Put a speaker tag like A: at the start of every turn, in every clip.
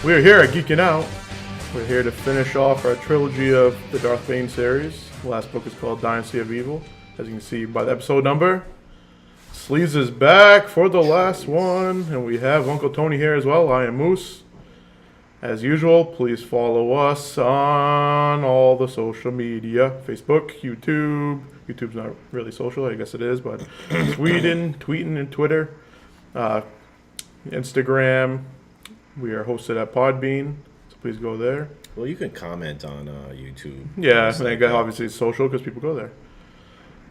A: We're here at Geekin Out. We're here to finish off our trilogy of the Darth Bane series. The last book is called Dynasty of Evil. As you can see by the episode number, Sleaze is back for the last one, and we have Uncle Tony here as well. I am Moose. As usual, please follow us on all the social media. Facebook, YouTube. YouTube's not really social, I guess it is, but tweeting and Twitter. Instagram. We are hosted at Podbean, so please go there.
B: Well, you can comment on YouTube.
A: Yeah, I think obviously it's social because people go there.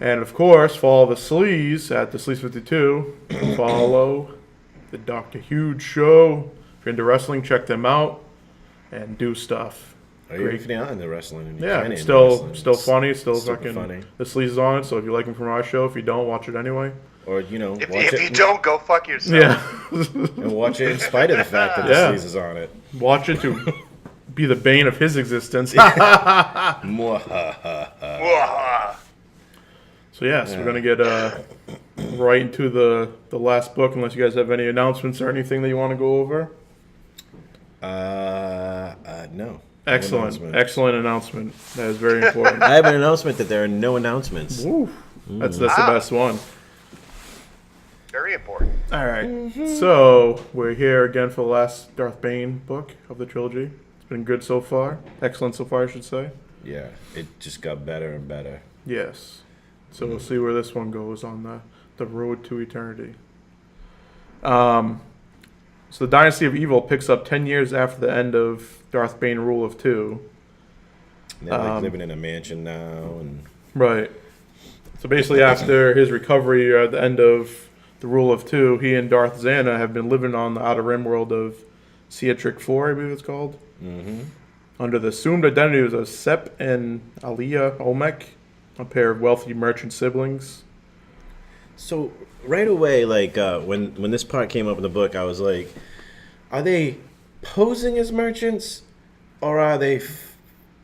A: And of course, follow the Sleaze at the Sleaze52. Follow the Dr. Huge show. If you're into wrestling, check them out and do stuff.
B: Are you even out in the wrestling?
A: Yeah, it's still funny. It's still
B: super
A: fucking
B: funny.
A: The Sleaze is on it. So if you like him from our show, if you don't, watch it anyway.
B: Or if
C: you don't, go fuck yourself.
A: Yeah,
B: and watch it in spite of the fact that the Sleaze is on it.
A: Watch it to be the bane of his existence. So yes, we're gonna get right into the last book. Unless you guys have any announcements or anything that you want to go over.
B: No.
A: Excellent announcement. That is very important.
B: I have an announcement that there are no announcements.
A: Ooh. That's the best one.
C: Very important.
A: All right. So we're here again for the last Darth Bane book of the trilogy. It's been good so far. Excellent so far, I should say. Yeah,
B: it just got better and better.
A: Yes. So we'll see where this one goes on the road to eternity. So the Dynasty of Evil picks up 10 years after the end of Darth Bane Rule of Two.
B: They're living in a mansion now.
A: Right. So basically after his recovery at the end of the Rule of Two, he and Darth Zana have been living on the outer rim world of Ceatric 4, I believe it's called. Mm-hmm. Under the assumed identities of Sep and Aliyah Olmec, a pair of wealthy merchant siblings.
B: So right away, like when this part came up in the book, I was like, are they posing as merchants or are they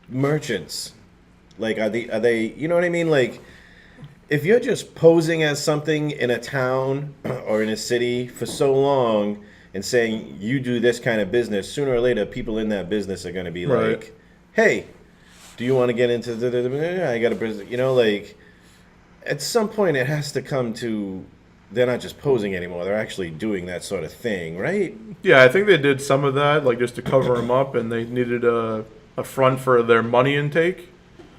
B: merchants? Like, are they? You know what I mean? Like, if you're just posing as something in a town or in a city for so long and saying you do this kind of business, sooner or later, people in that business are going to be like, hey, do you want to get into I got a business, like at some point it has to come to, they're not just posing anymore. They're actually doing that sort of thing, right? Yeah,
A: I think they did some of that, like just to cover them up, and they needed a front for their money intake.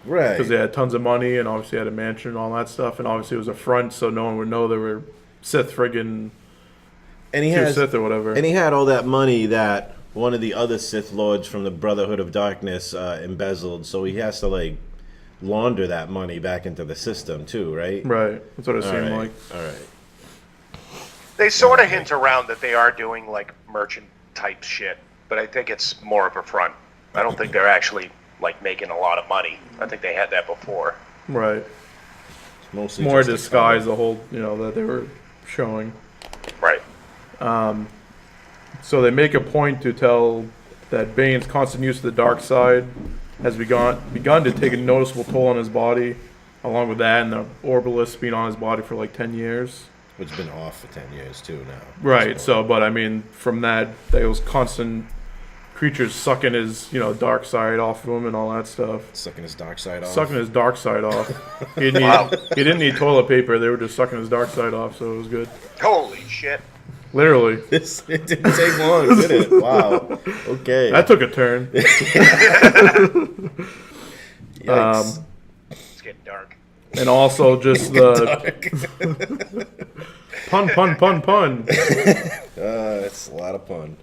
B: Right.
A: Because they had tons of money and obviously had a mansion and all that stuff, and obviously it was a front so no one would know they were Sith friggin' Sith or whatever.
B: And he had all that money that one of the other Sith Lords from the Brotherhood of Darkness embezzled, so he has to, like, launder that money back into the system, too, right?
A: Right. That's what it seemed like.
B: All right.
C: They sort of hint around that they are doing, like, merchant-type shit, but I think it's more of a front. I don't think they're actually, like, making a lot of money. I think they had that before.
A: Right.
B: It's mostly
A: more disguise, the whole, that they were showing.
C: Right.
A: So they make a point to tell that Bane's constant use of the dark side has begun to take a noticeable toll on his body, along with that and the Orbilis being on his body for like 10 years.
B: Which has been off for 10 years too now.
A: Right, so, but I mean, from that, those constant creatures sucking his, dark side off of him and all that stuff.
B: Sucking his dark side off?
A: Sucking his dark side off. He didn't need toilet paper, they were just sucking his dark side off, so it was good.
C: Holy shit.
A: Literally.
B: It didn't take long, did it? Wow. Okay.
A: That took a turn.
B: Yikes.
C: It's getting dark.
A: And also just the... pun.
B: That's a lot of pun.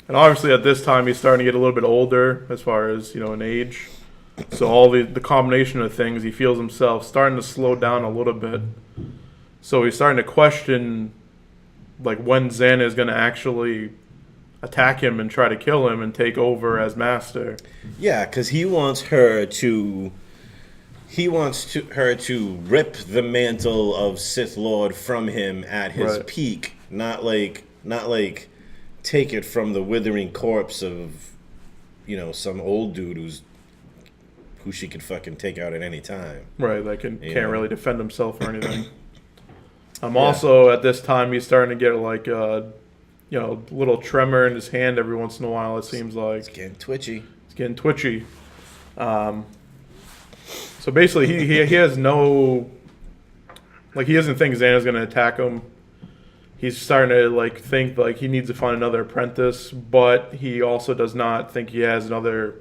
A: And obviously at this time he's starting to get a little bit older as far as, in age. So all the combination of things, he feels himself starting to slow down a little bit. So he's starting to question... like when Zana is going to actually attack him and try to kill him and take over as master.
B: Yeah, because he wants her to rip the mantle of Sith Lord from him at his peak, not like take it from the withering corpse of some old dude who she could fucking take out at any time.
A: Right, that can't really defend himself or anything. Also, at this time, he's starting to get, like, little tremor in his hand every once in a while. It seems like
B: It's getting twitchy.
A: it's getting twitchy. So basically, he has no, like, he doesn't think Xana's going to attack him. He's starting to, like, think, like, he needs to find another apprentice, but he also does not think he has another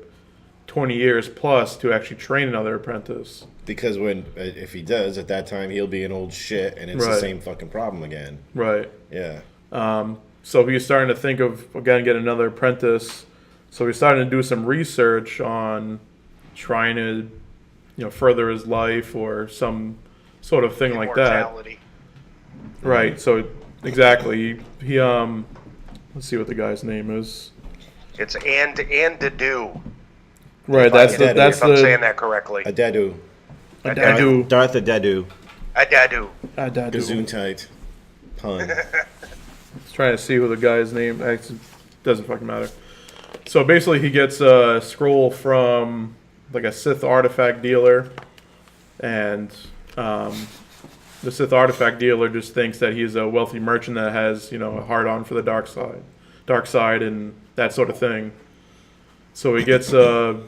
A: 20 years plus to actually train another apprentice.
B: Because if he does, at that time, he'll be an old shit, and it's the same fucking problem again.
A: Right.
B: Yeah.
A: So he's starting to think of, again, getting another apprentice. So he's starting to do some research on trying to, further his life or some sort of thing like that.
C: Immortality.
A: Right. So exactly. He let's see what the guy's name is.
C: It's and to do.
A: Right. That's
C: if I'm saying that correctly.
B: Adadu.
A: Adadu.
B: Darth Adadu.
C: Adadu.
B: Gesundheit. Pun.
A: Just trying to see who the guy's name. Actually, doesn't fucking matter. So basically, he gets a scroll from like a Sith artifact dealer, and the Sith artifact dealer just thinks that he's a wealthy merchant that has a hard on for the dark side, and that sort of thing. So he gets a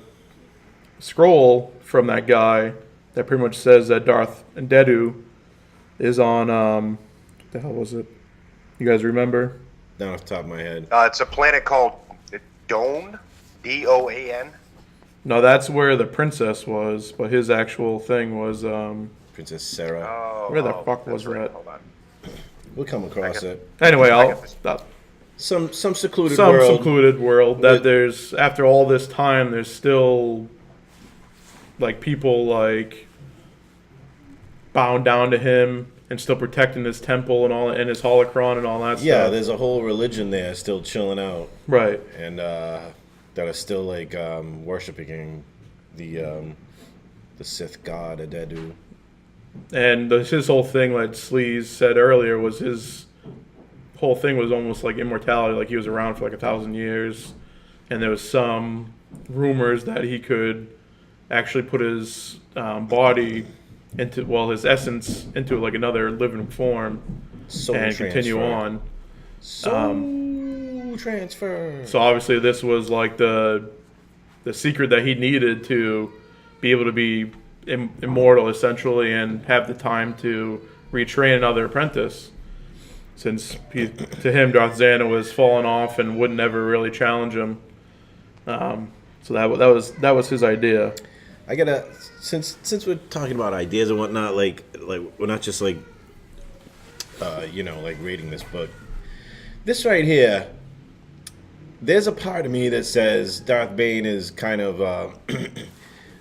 A: scroll from that guy that pretty much says that Darth Dedu is on what the hell was it? You guys remember?
B: Not off the top of my head.
C: It's a planet called Doan, Doan.
A: No, that's where the princess was, but his actual thing was
B: Princess Sarah.
A: where the fuck was
C: that's right.
A: that?
C: Hold on.
B: We'll come across it.
A: Anyway,
B: Some secluded
A: some
B: world.
A: secluded world that there's, after all this time, there's still like people like bound down to him and still protecting his temple and all, and his holocron and all that stuff.
B: Yeah, there's a whole religion there still chilling out,
A: Right.
B: and that are still like worshiping the Sith god Adadu.
A: And his whole thing, like Sleaze said earlier, was his whole thing was almost like immortality, like he was around for like 1,000 years, and there was some rumors that he could actually put his body into, his essence into like another living form
B: Soul
A: and
B: transfer.
A: continue on.
B: Soul transfer.
A: So obviously this was like the secret that he needed to be able to be immortal essentially and have the time to retrain another apprentice. Since to him, Darth Xana was falling off and wouldn't ever really challenge him. So that was his idea.
B: I gotta, since we're talking about ideas and whatnot, like we're not just like like reading this book. This right here, there's a part of me that says Darth Bane is kind of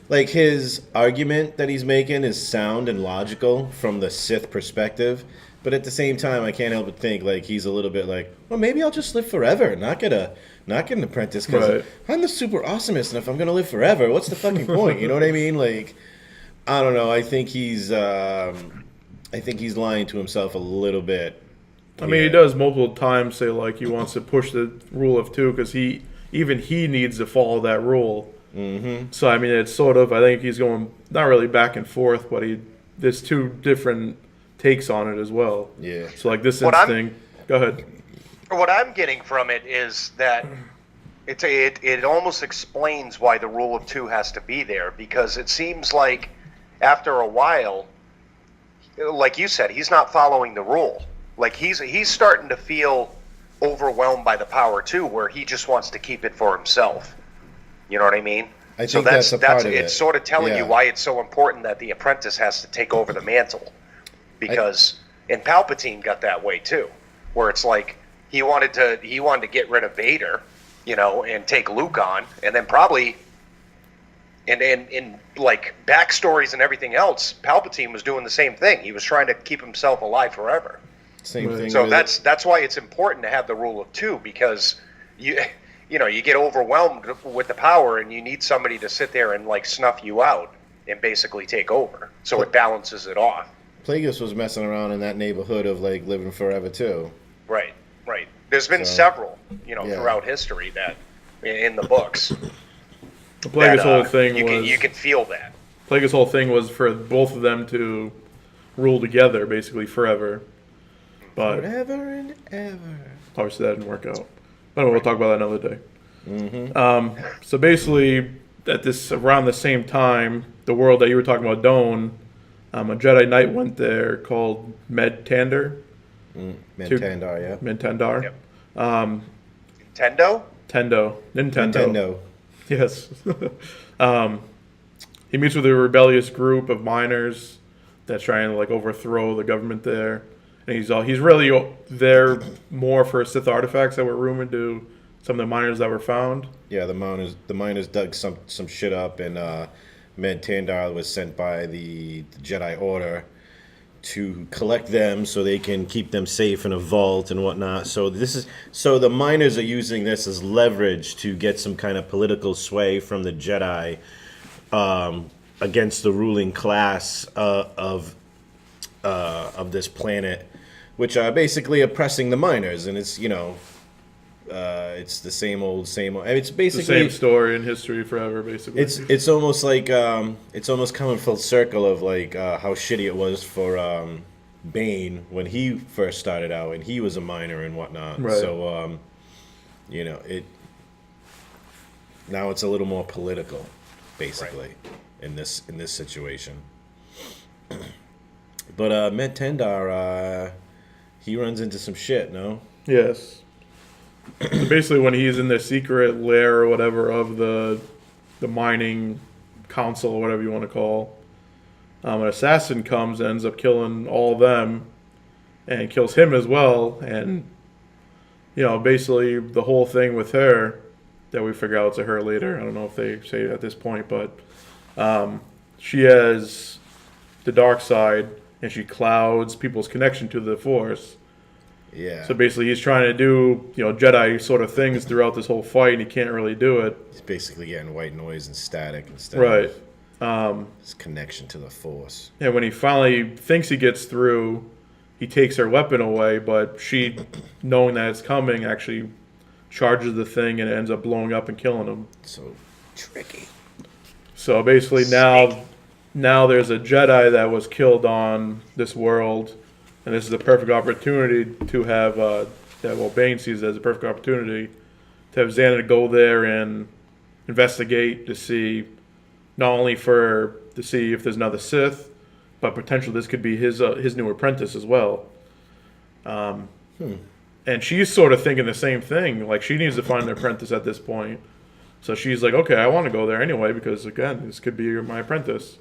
B: like his argument that he's making is sound and logical from the Sith perspective, but at the same time, I can't help but think like he's a little bit like, well, maybe I'll just live forever, not get an apprentice because
A: Right.
B: I'm the super awesomest, and if I'm gonna live forever, what's the fucking point? You know what I mean? Like, I don't know. I think he's lying to himself a little bit.
A: I mean, he does multiple times say like he wants to push the rule of two because he needs to follow that rule. Mm-hmm. So I mean, it's sort of, I think he's going not really back and forth, but there's two different takes on it as well.
B: Yeah.
A: So like this
C: What
A: instinct. Go ahead.
C: What I'm getting from it is that it almost explains why the rule of two has to be there, because it seems like after a while, like you said, he's not following the rule. Like he's starting to feel overwhelmed by the power too, where he just wants to keep it for himself. You know what I mean?
B: I think that's a part of it.
C: It's sort of telling
B: Yeah.
C: you why it's so important that the apprentice has to take over the mantle, because and Palpatine got that way too, where it's like he wanted to get rid of Vader, and take Luke on, and then probably in like backstories and everything else, Palpatine was doing the same thing. He was trying to keep himself alive forever.
B: Same thing.
C: So
B: with
C: that's why it's important to have the rule of two, because you get overwhelmed with the power and you need somebody to sit there and like snuff you out and basically take over. So it balances it off.
B: Plagueis was messing around in that neighborhood of like living forever too.
C: Right. There's been several,
B: Yeah.
C: throughout history that in the books.
A: The Plagueis
C: that,
A: whole thing
C: you can feel that.
A: Plagueis' whole thing was for both of them to rule together basically forever. But
B: forever and ever.
A: obviously that didn't work out. But we'll talk about that another day. So basically, at this around the same time, the world that you were talking about, Doan, a Jedi Knight went there called Medtandar.
B: Mentandar, yeah.
A: Mentandar.
C: Yep. Nintendo?
A: Nintendo. Yes. He meets with a rebellious group of miners that's trying to like overthrow the government there, and he's really there more for Sith artifacts that were rumored to some of the miners that were found.
B: Yeah, the miners dug some shit up, and Mentandar was sent by the Jedi Order to collect them so they can keep them safe in a vault and whatnot. So the miners are using this as leverage to get some kind of political sway from the Jedi against the ruling class of this planet, which are basically oppressing the miners. And it's it's the same old. It's basically
A: The same story in history forever, basically.
B: It's almost like it's almost coming full circle of like how shitty it was for Bane when he first started out and he was a miner and whatnot.
A: Right.
B: So now it's a little more political, basically, in this situation. But Mentandar, he runs into some shit, no?
A: Yes. So basically, when he's in the secret lair or whatever of the mining council or whatever you want to call, an assassin comes and ends up killing all of them, and kills him as well. And basically the whole thing with her that we figure out it's a her later. I don't know if they say it at this point, but she has the dark side, and she clouds people's connection to the Force.
B: Yeah.
A: So basically, he's trying to do Jedi sort of things throughout this whole fight, and he can't really do it.
B: He's basically getting white noise and static instead
A: Right.
B: of his connection to the Force.
A: And when he finally thinks he gets through, he takes her weapon away, but she, knowing that it's coming, actually charges the thing, and it ends up blowing up and killing him.
B: So tricky.
A: So basically, now there's a Jedi that was killed on this world. And this is the perfect opportunity to have, Bane sees it as a perfect opportunity to have Xana go there and investigate to see, not only to see if there's another Sith, but potentially this could be his new apprentice as well. And she's sort of thinking the same thing. Like, she needs to find an apprentice at this point. So she's like, okay, I want to go there anyway because, again, this could be my apprentice.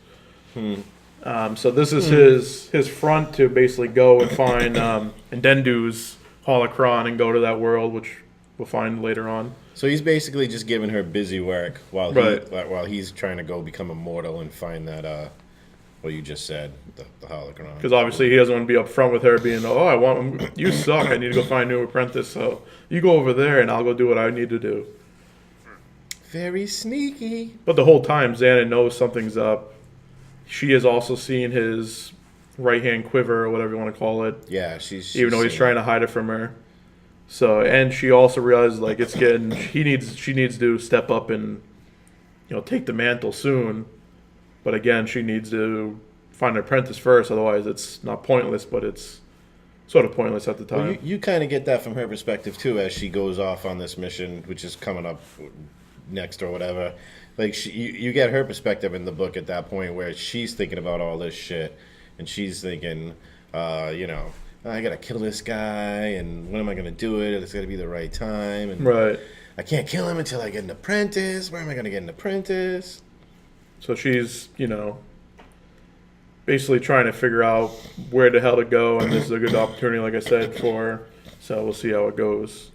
A: So this is his front to basically go and find Ndendu's holocron and go to that world, which we'll find later on.
B: So he's basically just giving her busy work while
A: Right.
B: he's trying to go become immortal and find that what you just said, the holocron.
A: Because obviously he doesn't want to be up front with her being, you suck, I need to go find a new apprentice, so you go over there and I'll go do what I need to do.
B: Very sneaky.
A: But the whole time, Xana knows something's up. She has also seen his right-hand quiver, or whatever you want to call it.
B: Yeah, she's
A: even though he's trying to hide it from her. So, and she also realized like she needs to step up and take the mantle soon. But again, she needs to find an apprentice first, otherwise it's not pointless, but it's sort of pointless at the time.
B: Well, you kind of get that from her perspective too, as she goes off on this mission, which is coming up next or whatever. Like you get her perspective in the book at that point where she's thinking about all this shit, and she's thinking, I gotta kill this guy, and when am I gonna do it? It's gotta be the right time, and
A: Right.
B: I can't kill him until I get an apprentice. Where am I gonna get an apprentice?
A: So she's, basically trying to figure out where the hell to go, and this is a good opportunity, like I said, for her. So we'll see how it goes.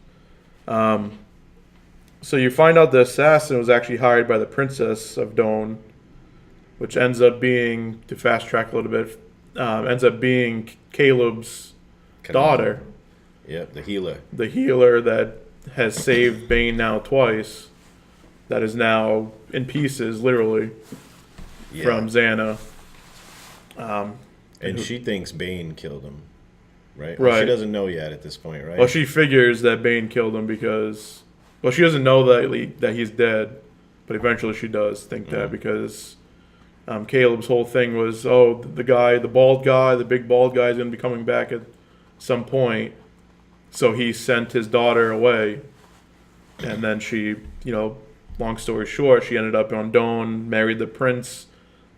A: So you find out the assassin was actually hired by the Princess of Doan, which ends up being, to fast track a little bit, ends up being Caleb's daughter.
B: Yep, the healer.
A: The healer that has saved Bane now twice, that is now in pieces, literally, from Xana.
B: And she thinks Bane killed him, right?
A: Right.
B: She doesn't know yet at this point, right?
A: Well, she figures that Bane killed him because... Well, she doesn't know that he's dead, but eventually she does think that because Caleb's whole thing was, the big bald guy is going to be coming back at some point. So he sent his daughter away, and then she, long story short, she ended up on Doan, married the prince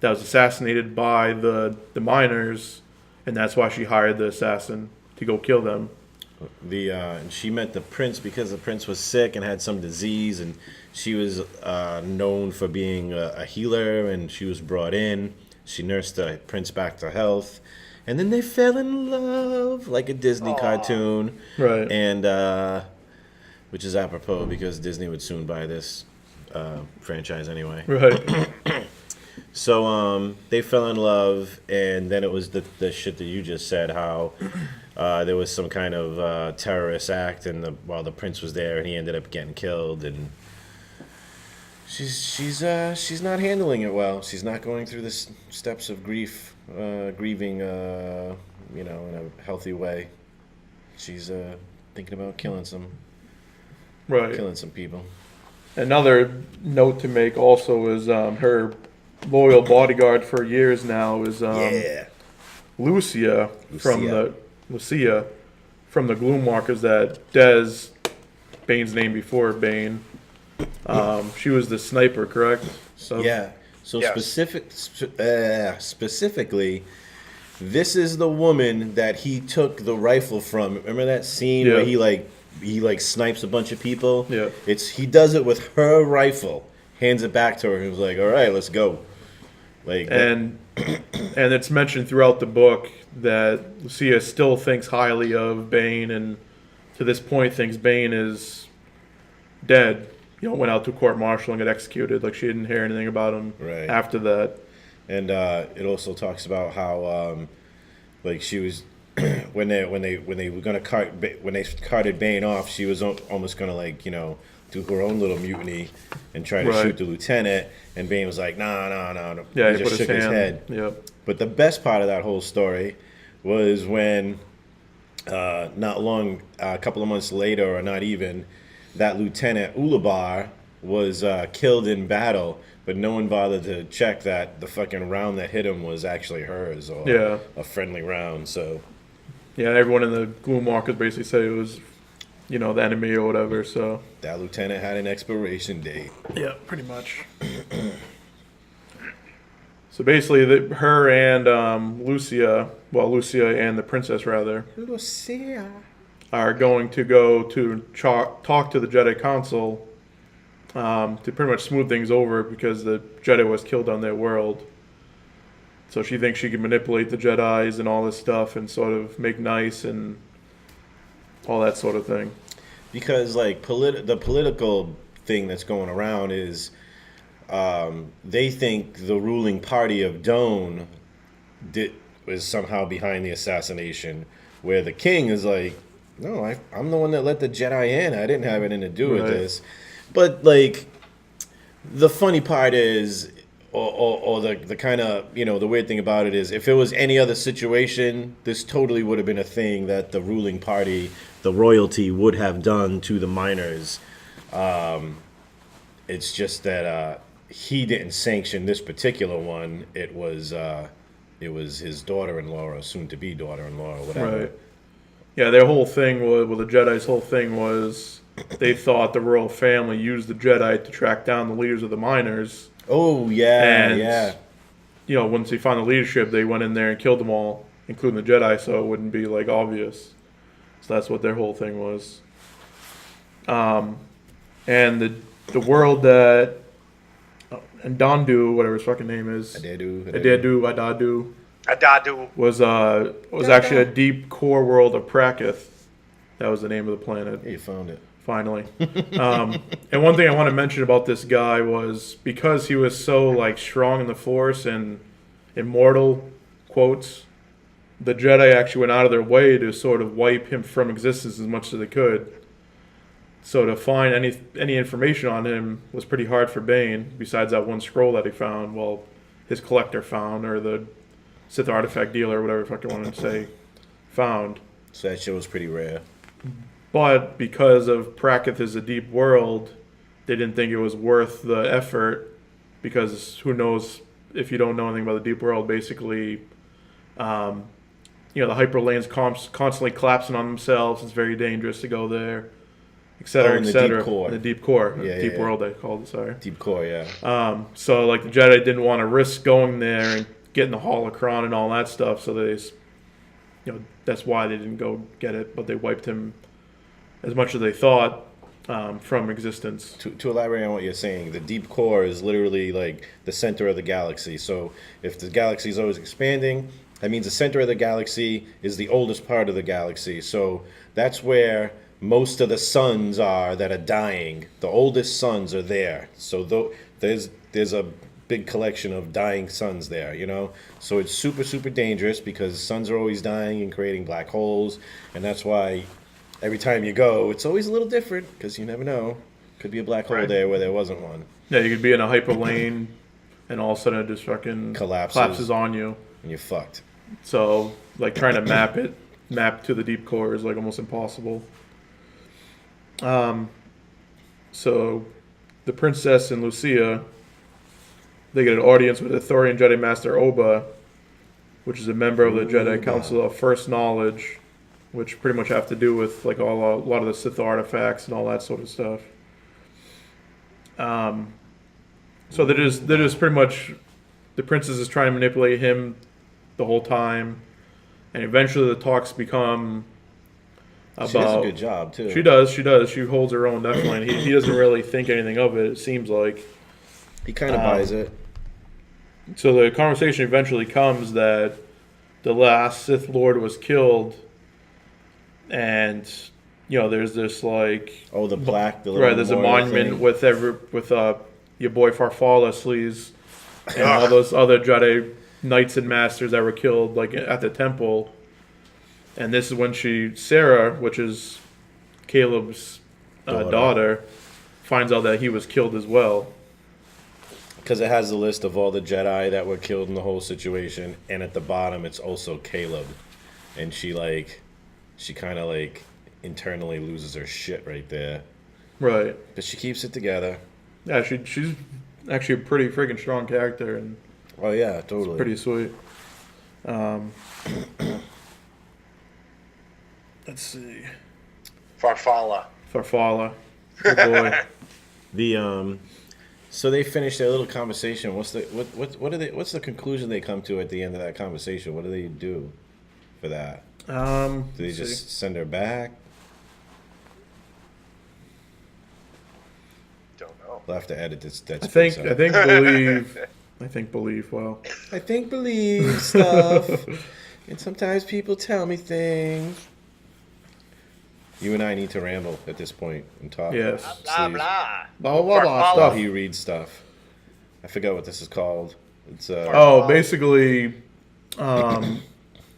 A: that was assassinated by the miners, and that's why she hired the assassin to go kill them.
B: And she met the prince because the prince was sick and had some disease, and she was known for being a healer, and she was brought in. She nursed the prince back to health, and then they fell in love like a Disney cartoon,
A: right?
B: And which is apropos because Disney would soon buy this franchise anyway,
A: Right.
B: So they fell in love, and then it was the shit that you just said, how there was some kind of terrorist act, and while the prince was there, and he ended up getting killed, and she's not handling it well. She's not going through the steps of grieving, in a healthy way. She's thinking about killing some people.
A: Another note to make also is her loyal bodyguard for years now is Lucia from the Gloomwalkers that Dez, Bane's name before Bane. She was the sniper, correct?
B: So specifically, this is the woman that he took the rifle from. Remember that scene where he snipes a bunch of people?
A: Yeah.
B: He does it with her rifle, hands it back to her, and he was like, "All right, let's go."
A: And it's mentioned throughout the book that Lucia still thinks highly of Bane, and to this point thinks Bane is dead. Went out to court-martial and got executed. Like, she didn't hear anything about him after that.
B: And it also talks about how, she was when they carted Bane off, she was almost gonna do her own little mutiny and try to shoot the lieutenant. And Bane was like, no.
A: Yeah,
B: he just shook his head.
A: Yep.
B: But the best part of that whole story was when, not long, a couple of months later, or not even, that Lieutenant Ulabar was killed in battle, but no one bothered to check that the fucking round that hit him was actually hers, or a friendly round. So
A: everyone in the Gloomwalkers basically said it was, the enemy or whatever. So
B: that lieutenant had an expiration date.
A: Yeah, pretty much. So basically, her and Lucia and the princess
B: Lucia,
A: are going to go to talk to the Jedi Council to pretty much smooth things over because the Jedi was killed on their world. So she thinks she can manipulate the Jedis and all this stuff and sort of make nice and all that sort of thing.
B: Because the political thing that's going around is they think the ruling party of Doan was somehow behind the assassination, where the king is like, no, I'm the one that let the Jedi in. I didn't have anything to do with this. But the funny part is, or the kind of the weird thing about it is, if it was any other situation, this totally would have been a thing that the ruling party, the royalty, would have done to the miners. It's just that he didn't sanction this particular one. It was his daughter-in-law, or soon-to-be daughter-in-law, or whatever.
A: Right. Yeah, their whole thing was, the Jedi's whole thing was, they thought the royal family used the Jedi to track down the leaders of the miners.
B: Oh, yeah,
A: and, once they found the leadership, they went in there and killed them all, including the Jedi, so it wouldn't be, obvious. So that's what their whole thing was. And the world that... and Dondu, whatever his fucking name is... Adadu was actually a deep core world of Prakith. That was the name of the planet.
B: Yeah, you found it.
A: Finally. And one thing I want to mention about this guy was, because he was so strong in the Force and immortal, quotes, the Jedi actually went out of their way to sort of wipe him from existence as much as they could. So to find any information on him was pretty hard for Bane, besides that one scroll that he found, his collector found, or the Sith artifact dealer, whatever the fuck you wanted to say, found.
B: So that shit was pretty rare.
A: But because of Prakith is a deep world, they didn't think it was worth the effort, because who knows, if you don't know anything about the deep world, basically the hyperlanes constantly collapsing on themselves. It's very dangerous to go there, et cetera,
B: in
A: et
B: the
A: cetera.
B: deep core.
A: The deep core.
B: Yeah,
A: Deep
B: yeah.
A: world, they called it, sorry.
B: Deep core, yeah.
A: So, like, the Jedi didn't want to risk going there and getting the holocron and all that stuff, so they, that's why they didn't go get it, but they wiped him as much as they thought from existence.
B: To elaborate on what you're saying, the deep core is literally like the center of the galaxy. So if the galaxy is always expanding, that means the center of the galaxy is the oldest part of the galaxy. So that's where most of the suns are that are dying. The oldest suns are there. So there's a big collection of dying suns there, So it's super, super dangerous because suns are always dying and creating black holes. And that's why every time you go, it's always a little different because you never know. Could be a black hole there where there wasn't one.
A: Yeah, you could be in a hyperlane and all of a sudden it just fucking collapses on you.
B: And you're fucked.
A: So, like, trying to map to the deep core is, like, almost impossible. So, the princess and Lucia, they get an audience with Ithorian Jedi Master Oba, which is a member of the Jedi Council of First Knowledge, which pretty much have to do with, like, a lot of the Sith artifacts and all that sort of stuff. So they're just pretty much, the princess is trying to manipulate him the whole time, and eventually the talks become about.
B: She does a good job too.
A: She does. She holds her own definitely. And he doesn't really think anything of it. It seems like
B: he kind of buys it.
A: So the conversation eventually comes that the last Sith Lord was killed, and there's this like
B: the plaque, the
A: right. There's a monument with your boy Farfalla, Sleaze, and all those other Jedi knights and masters that were killed like at the temple. And this is when Sarah, which is Caleb's daughter, finds out that he was killed as well.
B: Because it has the list of all the Jedi that were killed in the whole situation, and at the bottom it's also Caleb, and she kind of like internally loses her shit right there.
A: Right.
B: But she keeps it together.
A: Yeah, she's actually a pretty freaking strong character, and
B: oh yeah, totally,
A: it's pretty sweet. Let's see.
C: Farfalla.
A: Good boy.
B: So they finish their little conversation. What's the conclusion they come to at the end of that conversation? What do they do for that? Do they just send her back?
C: Don't know.
B: We'll have to edit this.
A: I think believe. I think believe. Well,
B: I think believe stuff, and sometimes people tell me things. You and I need to ramble at this point and talk.
A: Yes.
C: Blah, blah.
A: Blah, blah, blah,
B: While
A: stuff.
B: he reads stuff. I forgot what this is called. It's
A: basically,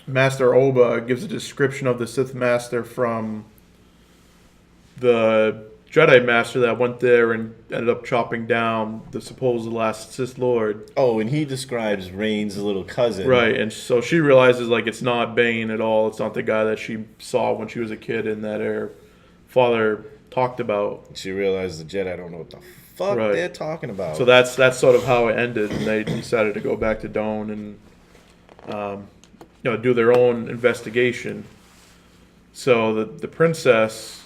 A: Master Oba gives a description of the Sith Master from the Jedi Master that went there and ended up chopping down the supposed last Sith Lord.
B: Oh, and he describes Reyne's little cousin.
A: Right, and so she realizes, like, it's not Bane at all. It's not the guy that she saw when she was a kid and that her father talked about.
B: She realizes the Jedi don't know what the fuck they're talking about.
A: So that's sort of how it ended, and they decided to go back to Dome and do their own investigation. So the princess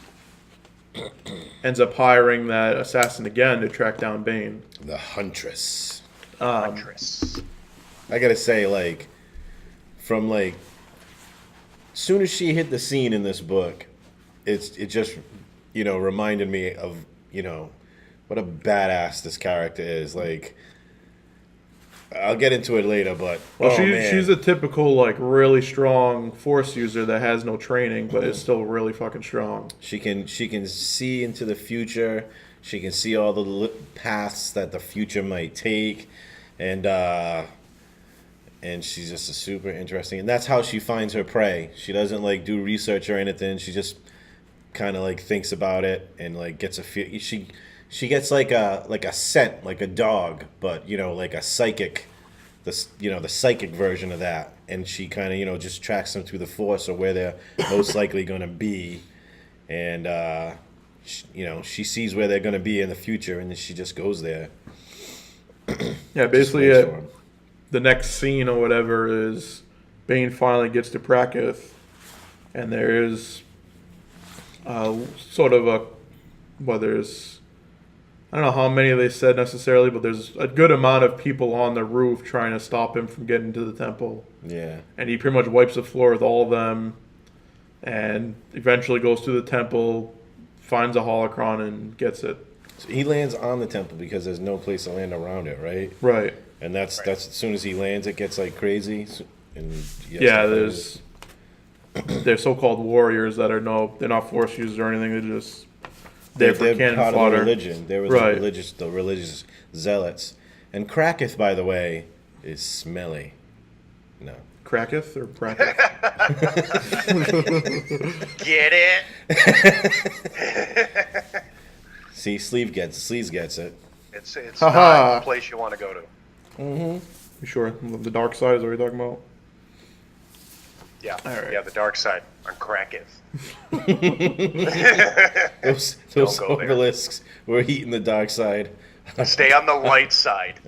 A: ends up hiring that assassin again to track down Bane.
B: The Huntress.
C: Huntress.
B: I gotta say, like, from like, soon as she hit the scene in this book, it just, reminded me of, what a badass this character is. Like, I'll get into it later, but
A: she's a typical, like, really strong Force user that has no training, but is still really fucking strong.
B: She can see into the future. She can see all the paths that the future might take, and she's just a super interesting. And that's how she finds her prey. She doesn't like do research or anything. She just kind of like thinks about it and like gets a feel. She gets like a scent, like a dog, but like a psychic, the psychic version of that, and she kind of just tracks them through the Force or where they're most likely going to be, and she sees where they're going to be in the future, and then she just goes there.
A: Yeah, basically, the next scene or whatever is Bane finally gets to Prakith, and there is sort of a, well, there's, I don't know how many they said necessarily, but there's a good amount of people on the roof trying to stop him from getting to the temple.
B: Yeah.
A: And he pretty much wipes the floor with all of them, and eventually goes to the temple, finds a holocron, and gets it.
B: So he lands on the temple because there's no place to land around it, right?
A: Right.
B: And that's as soon as he lands, it gets like crazy. And
A: Yeah, they're so-called warriors that they're not force users or anything. They're just there for cannon
B: part
A: fodder.
B: of the religion. They were
A: Right.
B: the religious zealots. And Krakith, by the way, is smelly. No.
A: Krakith or Prakith?
C: Get it?
B: See, Sleaze gets it.
C: It's
A: Haha.
C: not the place you want to go to.
A: You sure? The dark side is what you're talking about?
C: Yeah.
A: All right.
C: Yeah, the dark side on Krakith.
B: Those
C: Don't go there.
B: obelisks were eating the dark side.
C: Stay on the light side.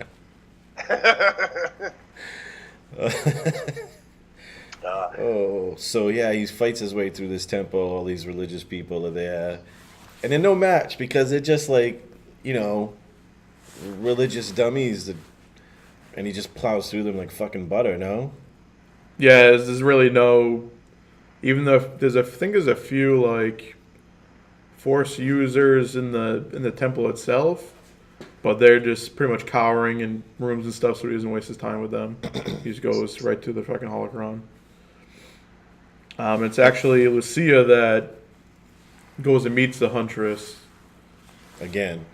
B: Oh, so yeah, he fights his way through this temple. All these religious people are there, and they're no match because they're just like, religious dummies. And he just plows through them like fucking butter. No.
A: Yeah, there's really no. Even though I think there's a few like force users in the temple itself, but they're just pretty much cowering in rooms and stuff, so he doesn't waste his time with them. He just goes right to the fucking holocron. It's actually Lucia that goes and meets the Huntress
B: Again.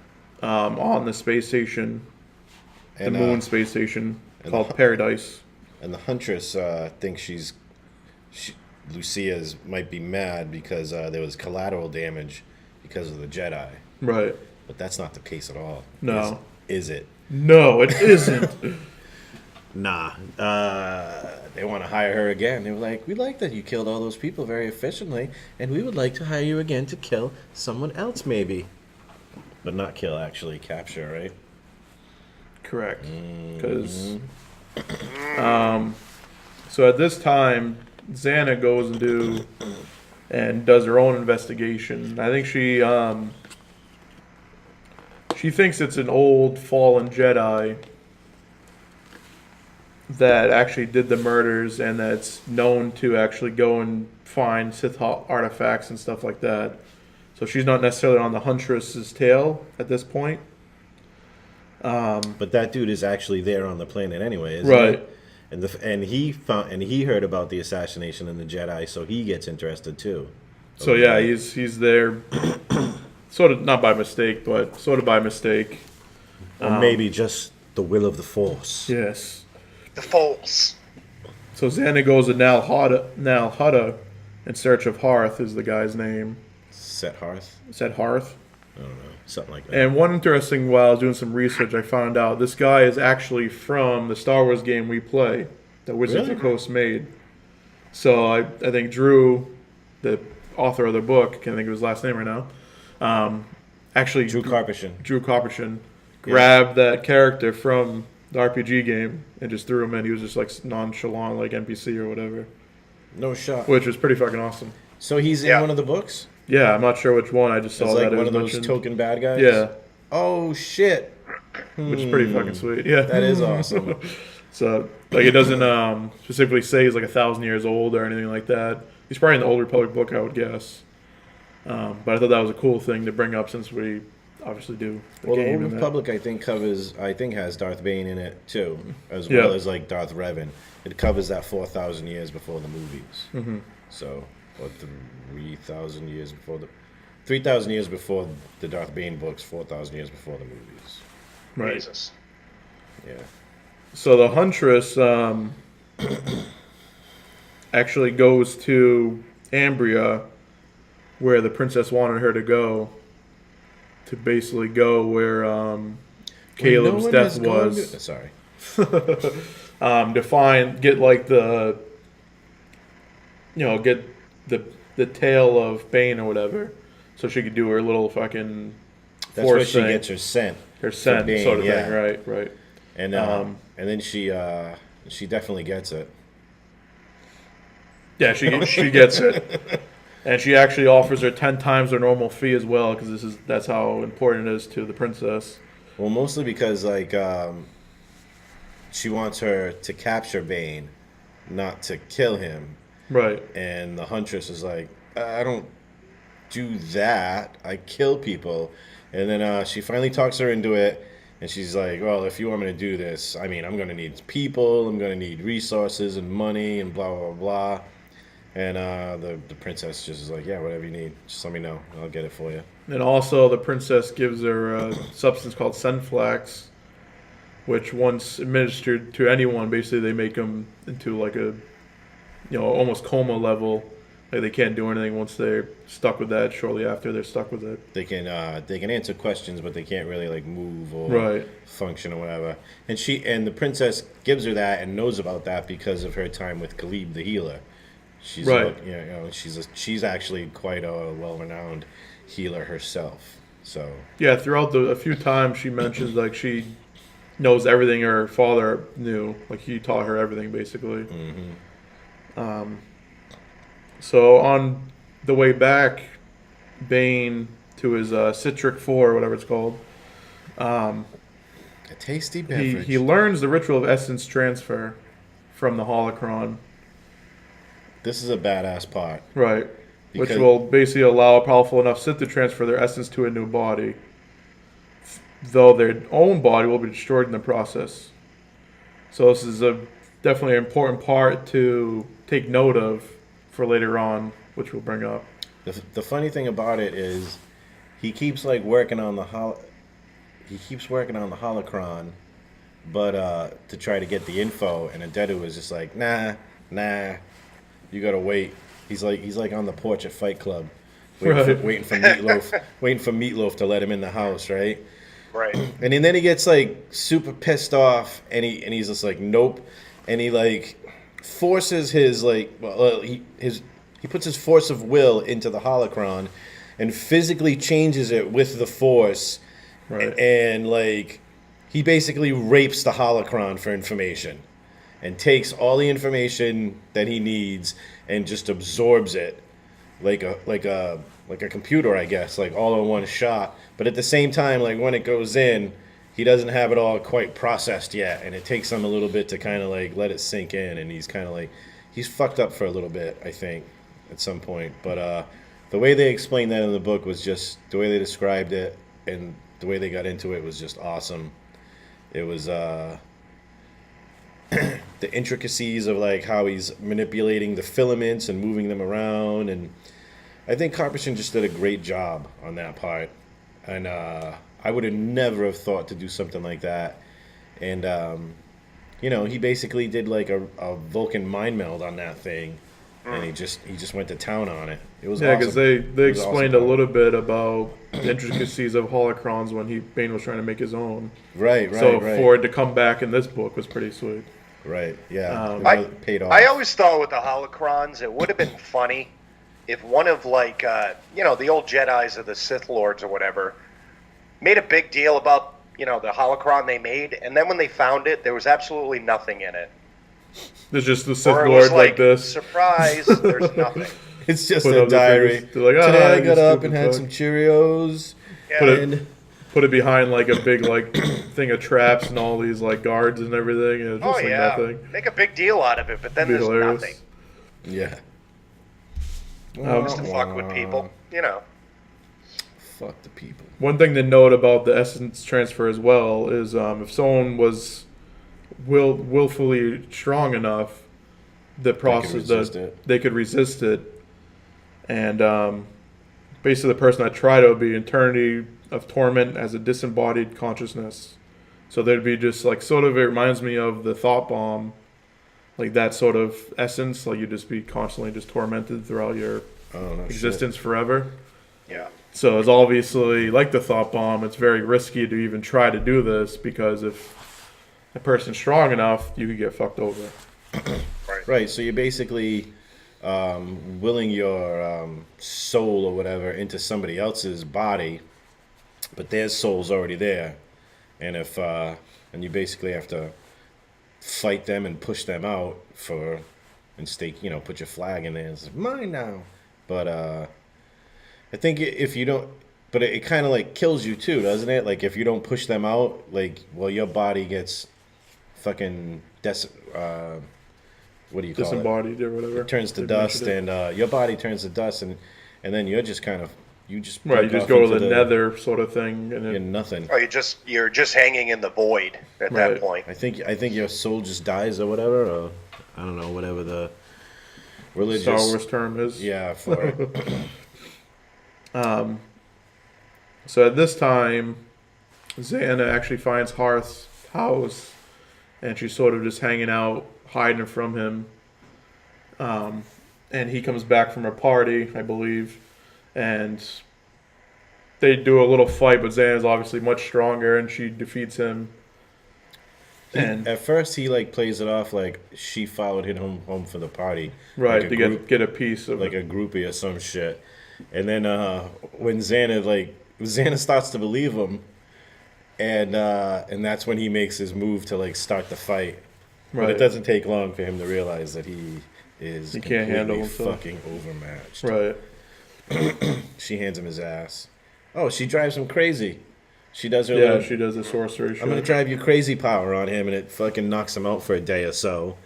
A: on the space station,
B: And,
A: the moon space station
B: and
A: called
B: the-
A: Paradise.
B: And the Huntress thinks Lucia's might be mad because there was collateral damage because of the Jedi.
A: Right.
B: But that's not the case at all.
A: No.
B: Is it?
A: No, it isn't.
B: Nah. They want to hire her again. They were like, we like that you killed all those people very efficiently, and we would like to hire you again to kill someone else, maybe. But not kill, actually. Capture, right?
A: Correct. Because, so at this time, Xana goes and does her own investigation. I think she thinks it's an old fallen Jedi that actually did the murders, and that's known to actually go and find Sith artifacts and stuff like that. So she's not necessarily on the Huntress's tail at this point.
B: But that dude is actually there on the planet anyway, isn't
A: Right.
B: he? And he heard about the assassination in the Jedi, so he gets interested too.
A: So yeah, he's there, sort of not by mistake, but sort of by mistake.
B: Or maybe just the will of the Force.
A: Yes.
C: The Force.
A: So Xana goes to Nal Hutta in search of Hearth is the guy's name.
B: Set Hearth?
A: Said Hearth.
B: I don't know. Something like that.
A: And one interesting, while I was doing some research, I found out this guy is actually from the Star Wars game we play, that Wizards of the
B: Really?
A: Coast made. So I think Drew, the author of the book, can't think of his last name right now, actually
B: Drew Carpishin.
A: Drew Copperton grabbed that character from the RPG game and just threw him in. He was just like nonchalant, like NPC or whatever,
B: No shot.
A: which was pretty fucking awesome.
B: So he's in
C: Yeah.
B: one of the books?
A: Yeah, I'm not sure which one. I just saw
B: It's
A: that
B: like
A: it
B: one
A: was
B: of those
A: mentioned.
B: token bad guys?
A: Yeah,
B: Oh, shit.
A: which is pretty fucking sweet. Yeah,
B: That is awesome.
A: So like it doesn't specifically say he's like 1,000 years old or anything like that. He's probably in the Old Republic book, I would guess. But I thought that was a cool thing to bring up since we obviously do.
B: Well, the
A: game
B: Old
A: and that.
B: Republic, I think has Darth Bane in it too, as
A: Yeah.
B: well as like Darth Revan. It covers that 4,000 years before the movies.
A: Mm-hmm.
B: So, or 3,000 years before 3,000 years before the Darth Bane books, 4,000 years before the movies.
A: Right.
C: Jesus.
B: Yeah.
A: So the Huntress actually goes to Ambria, where the princess wanted her to go, to basically go where Caleb's death was.
B: Sorry.
A: To get like get the tail of Bane or whatever, so she could do her little fucking
B: That's where
A: force
B: she
A: thing,
B: gets her scent.
A: her scent
B: Bane,
A: sort of
B: yeah.
A: thing, right?
B: And then she definitely gets it.
A: Yeah, she gets it, and she actually offers her 10 times her normal fee as well because that's how important it is to the princess.
B: Well, mostly because like she wants her to capture Bane, not to kill him.
A: Right.
B: And the Huntress is like, I don't do that. I kill people. And then she finally talks her into it. And she's like, well, if you want me to do this, I mean, I'm going to need people. I'm going to need resources and money and blah, blah, blah, blah. And the princess just is like, yeah, whatever you need. Just let me know. I'll get it for you.
A: And also the princess gives her a substance called senflax, which once administered to anyone, basically they make them into like a, almost coma level. Like they can't do anything once they're stuck with that. Shortly after they're stuck with it,
B: they can answer questions, but they can't really like move or function or whatever. And the princess gives her that and knows about that because of her time with Khalib the healer. She's she's actually quite a well-renowned healer herself. So
A: yeah, throughout a few times she mentions like she knows everything her father knew. Like he taught her everything basically.
B: Mm-hmm.
A: So on the way back, Bane to his Citric 4, or whatever it's called,
B: a tasty beverage.
A: He learns the ritual of essence transfer from the holocron.
B: This is a badass part.
A: Right. Which will basically allow a powerful enough Sith to transfer their essence to a new body, though their own body will be destroyed in the process. So this is definitely an important part to take note of for later on, which we'll bring up.
B: The funny thing about it is, he keeps like working on the holocron, but to try to get the info, and Adedu is just like, nah, you gotta wait. He's like on the porch at Fight Club, waiting for Meatloaf to let him in the house, right?
C: Right.
B: And then he gets like super pissed off, and he's just like, nope, and he like forces his he puts his force of will into the holocron and physically changes it with the force,
A: right?
B: And like he basically rapes the holocron for information and takes all the information that he needs and just absorbs it like a computer, I guess, like all in one shot. But at the same time, like when it goes in, he doesn't have it all quite processed yet, and it takes him a little bit to kind of like let it sink in, and he's kind of like, he's fucked up for a little bit, I think, at some point. But the way they explained that in the book was just, the way they described it and the way they got into it was just awesome. It was the intricacies of like how he's manipulating the filaments and moving them around, and I think Carpenter just did a great job on that part. And I would have never have thought to do something like that. And, he basically did like a Vulcan mind meld on that thing. And he just went to town on it. It was awesome.
A: Because they explained a little bit about the intricacies of holocrons when Bane was trying to make his own.
B: Right.
A: So for it to come back in this book was pretty sweet.
B: Right, yeah.
C: It
B: paid off.
C: I always thought with the holocrons, it would have been funny if one of like, the old Jedis or the Sith Lords or whatever made a big deal about, the holocron they made, and then when they found it, there was absolutely nothing in it.
A: There's just the Sith
C: Or it
A: Lord
C: was
A: like this.
C: Surprise, there's nothing.
B: It's just a diary.
A: Like,
B: today I got up and had some Cheerios.
C: Yeah.
A: Put it behind like a big like thing of traps and all these like guards and everything. And it's just nothing.
C: Make a big deal out of it, but then there's
A: hilarious.
C: nothing.
B: Yeah.
C: Just to fuck with people,
B: Fuck the people.
A: One thing to note about the essence transfer as well is if someone was willfully strong enough, the process they could resist it, and basically the person that tried it would be eternity of torment as a disembodied consciousness. So there'd be just like sort of, it reminds me of the thought bomb, like that sort of essence. Like you'd just be constantly just tormented throughout your existence forever.
C: Yeah.
A: So it's obviously like the thought bomb. It's very risky to even try to do this because if a person's strong enough, you could get fucked over.
B: Right. So you're basically willing your soul or whatever into somebody else's body, but their soul's already there, and if and you basically have to fight them and push them out for and stake, put your flag in there. It's like, mine now. But I think if you don't, but it kind of like kills you too, doesn't it? Like if you don't push them out, like, well, your body gets fucking what do you call it?
A: Disembodied or whatever.
B: It turns to dust, and your body turns to dust, and then you're just kind of you just
A: right. You just go to the nether sort of thing, and
B: you're nothing.
C: Oh, you're just hanging in the void at that point.
B: I think your soul just dies or whatever, or I don't know, whatever the religious
A: Star Wars term is.
B: Yeah, for it.
A: So at this time, Xana actually finds Hearth's house, and she's sort of just hanging out, hiding from him. And he comes back from a party, I believe, and they do a little fight, but Xana's obviously much stronger, and she defeats him. And
B: at first, he like plays it off like she followed him home for the party,
A: right,
B: like
A: to get a piece of
B: like a groupie or some shit. And then when Xana starts to believe him, and that's when he makes his move to like start the fight. Right. But it doesn't take long for him to realize that he
A: can't handle himself.
B: Fucking overmatched.
A: Right.
B: She hands him his ass. Oh, she drives him crazy. She does her.
A: She does the sorcery shit.
B: I'm gonna drive your crazy power on him, and it fucking knocks him out for a day or so.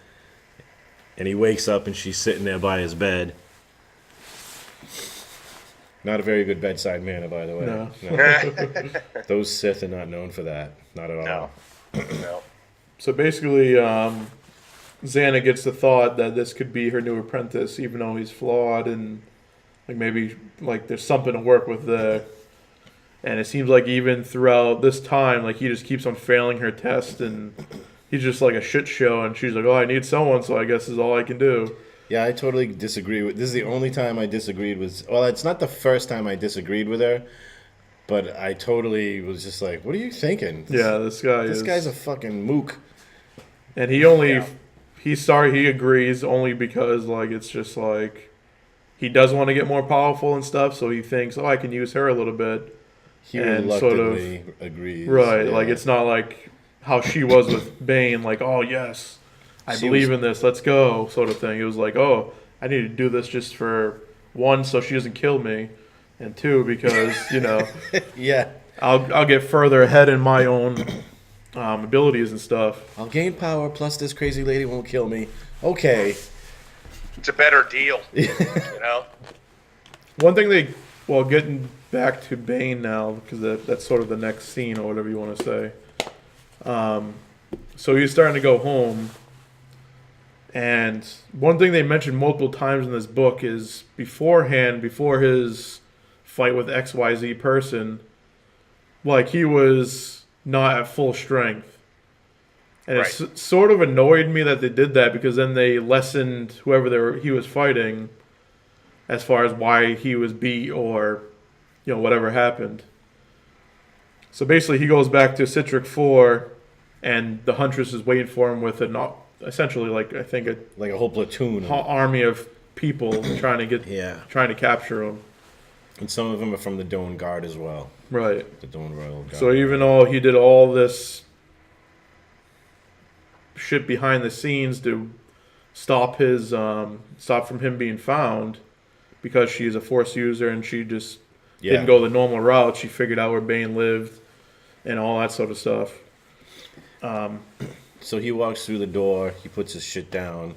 B: And he wakes up, and she's sitting there by his bed. Not a very good bedside manner, by the way. No. Those Sith are not known for that. Not at all.
C: No.
A: So basically, Xana gets the thought that this could be her new apprentice, even though he's flawed and like maybe like there's something to work with there. And it seems like even throughout this time, like he just keeps on failing her test, and he's just like a shit show. And she's like, "Oh, I need someone, so I guess this is all I can do."
B: Yeah, I totally disagree with. This is the only time I disagreed with. Well, it's not the first time I disagreed with her, but I totally was just like, "What are you thinking?"
A: This
B: guy's a fucking mook.
A: And he agrees only because like it's just like he does want to get more powerful and stuff, so he thinks, "Oh, I can use her a little bit."
B: He reluctantly agrees.
A: Right, like it's not like how she was with Bane, like, "Oh yes, I believe in this, let's go," sort of thing. It was like, "Oh, I need to do this just for one, so she doesn't kill me, and two, because
B: yeah,
A: I'll get further ahead in my own abilities and stuff.
B: I'll gain power, plus this crazy lady won't kill me. Okay,
C: it's a better deal,
A: One thing getting back to Bane now, because that's sort of the next scene or whatever you want to say. So he's starting to go home. And one thing they mentioned multiple times in this book is before his fight with XYZ person, like he was not at full strength. And it sort of annoyed me that they did that, because then they lessened whoever he was fighting as far as why he was beat or whatever happened. So basically he goes back to Citric 4, and the Huntress is waiting for him with essentially like I think
B: a whole platoon,
A: army of people trying to capture him.
B: And some of them are from the Dawn Guard as well.
A: Right.
B: The Dawn Royal Guard.
A: So even though he did all this shit behind the scenes to stop from him being found, because she's a Force user and she just didn't go the normal route, she figured out where Bane lived and all that sort of stuff.
B: So he walks through the door, he puts his shit down,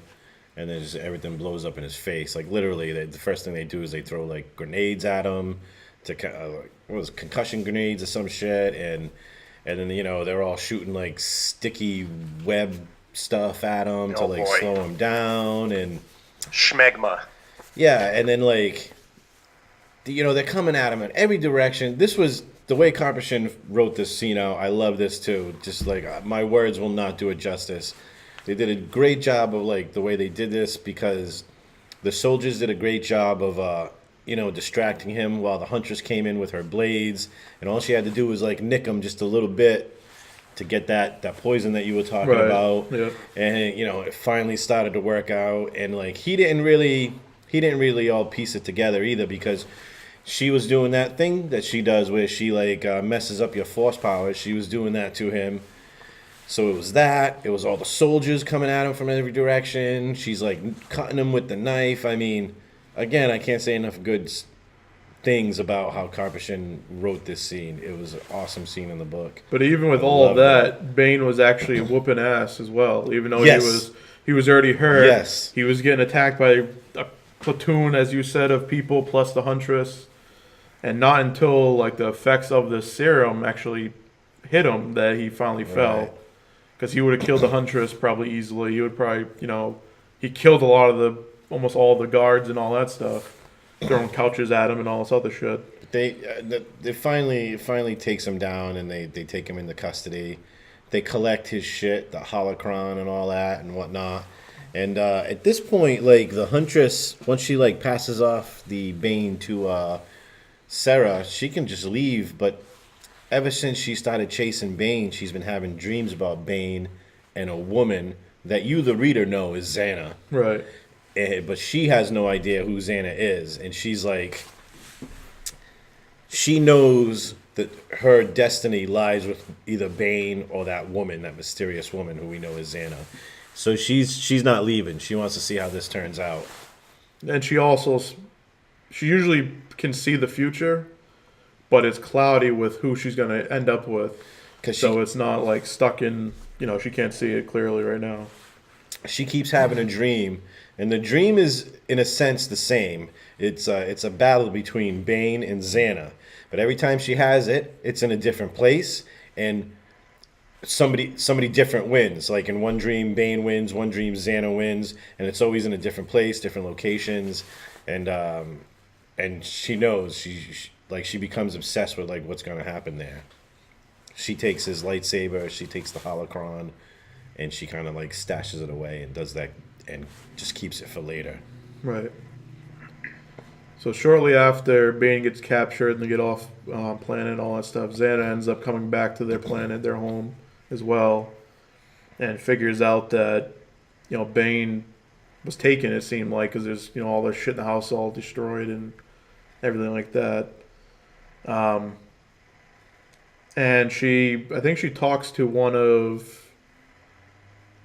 B: and then just everything blows up in his face. Like literally, the first thing they do is they throw like grenades at him, concussion grenades or some shit, and then they're all shooting like sticky web stuff at him to slow him down and
C: schmegma.
B: Yeah, and then like they're coming at him in every direction. This was the way Carpershin wrote this scene out. I love this too. Just like my words will not do it justice. They did a great job of like the way they did this, because the soldiers did a great job of distracting him while the Huntress came in with her blades, and all she had to do was like nick him just a little bit to get that poison that you were talking about.
A: Yeah.
B: And it finally started to work out, and like he didn't really all piece it together either, because she was doing that thing that she does where she like messes up your force powers. She was doing that to him. So it was that. It was all the soldiers coming at him from every direction. She's like cutting him with the knife. I mean, again, I can't say enough good things about how Karpyshyn wrote this scene. It was an awesome scene in the book.
A: But even with all of that, Bane was actually whooping ass as well. Even though he was already hurt.
B: Yes.
A: He was getting attacked by a platoon, as you said, of people plus the Huntress. And not until like the effects of the serum actually hit him that he finally fell. Because he would have killed the Huntress probably easily. He would probably, he killed almost all the guards and all that stuff. Throwing couches at him and all this other shit.
B: They finally takes him down and they take him into custody. They collect his shit, the holocron and all that and whatnot. And at this point, like the Huntress, once she like passes off the Bane to Sarah, she can just leave. But ever since she started chasing Bane, she's been having dreams about Bane and a woman that you, the reader, know is Xana.
A: Right.
B: But she has no idea who Xana is. And she's like, she knows that her destiny lies with either Bane or that woman, that mysterious woman who we know is Xana. So she's not leaving. She wants to see how this turns out.
A: And she usually can see the future, but it's cloudy with who she's going to end up with. So it's not like stuck in, she can't see it clearly right now.
B: She keeps having a dream. And the dream is, in a sense, the same. It's a battle between Bane and Xana. But every time she has it, it's in a different place. And somebody different wins. Like in one dream, Bane wins. One dream, Xana wins. And it's always in a different place, different locations. And she knows. She becomes obsessed with like what's going to happen there. She takes his lightsaber. She takes the holocron. And she kind of like stashes it away and does that. And just keeps it for later.
A: Right. So shortly after Bane gets captured and they get off planet and all that stuff, Xana ends up coming back to their planet, their home, as well, and figures out that Bane was taken. It seemed like because there's all the shit in the house all destroyed and everything like that. And I think she talks to one of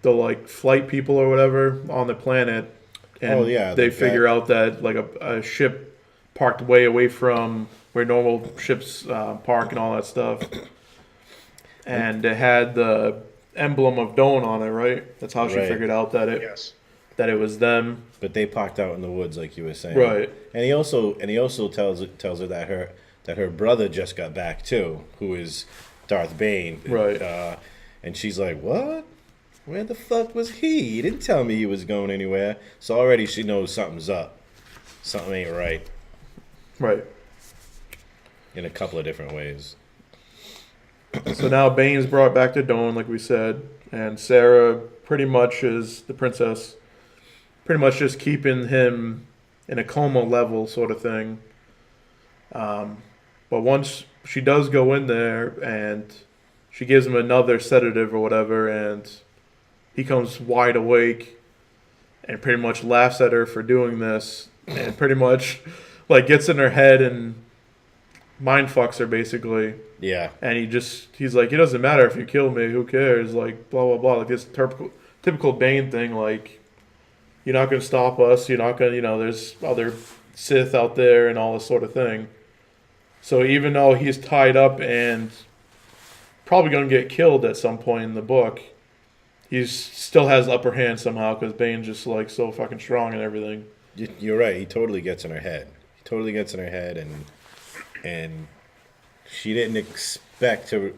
A: the like flight people or whatever on the planet, and they figure out that like a ship parked way away from where normal ships park and all that stuff, and it had the emblem of Dawn on it, right? That's how she figured out that it was them.
B: But they parked out in the woods, like you were saying,
A: right?
B: And he also tells her that her brother just got back too, who is Darth Bane,
A: right?
B: And she's like, what? Where the fuck was he? He didn't tell me he was going anywhere. So already she knows something's up. Something ain't right.
A: Right.
B: In a couple of different ways.
A: So now Bane's brought back to Dawn, like we said. And Sarah pretty much is the princess. Pretty much just keeping him in a coma level sort of thing. But once she does go in there and she gives him another sedative or whatever, and he comes wide awake and pretty much laughs at her for doing this and pretty much like gets in her head and mind fucks her basically.
B: Yeah.
A: And he's like, it doesn't matter if you kill me, who cares? Like, blah, blah, blah. Like this typical Bane thing, like, you're not going to stop us. You're not going to, there's other Sith out there and all this sort of thing. So even though he's tied up and probably going to get killed at some point in the book, he still has upper hand somehow because Bane's just like so fucking strong and everything.
B: You're right. He totally gets in her head. And she didn't expect to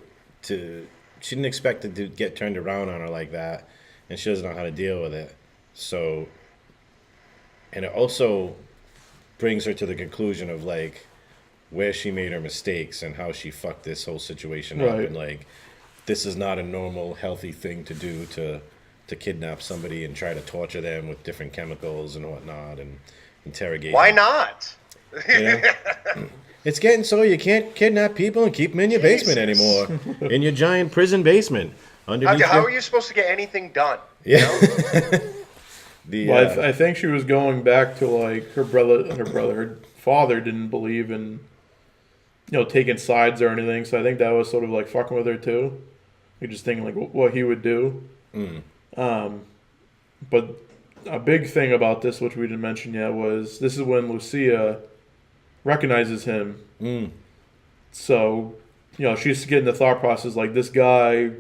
B: get turned around on her like that, and she doesn't know how to deal with it. So, and it also brings her to the conclusion of like where she made her mistakes and how she fucked this whole situation up, and like this is not a normal, healthy thing to do to kidnap somebody and try to torture them with different chemicals and whatnot and interrogate
C: Why
B: them.
C: not?
B: It's getting so you can't kidnap people and keep them in your basement anymore. In your giant prison basement.
C: How are you supposed to get anything done?
B: Yeah.
A: I think she was going back to like her father didn't believe in taking sides or anything, so I think that was sort of like fucking with her too. You're just thinking like what he would do. But a big thing about this, which we didn't mention yet, was this is when Lucia recognizes him. So, she's getting the thought process like this guy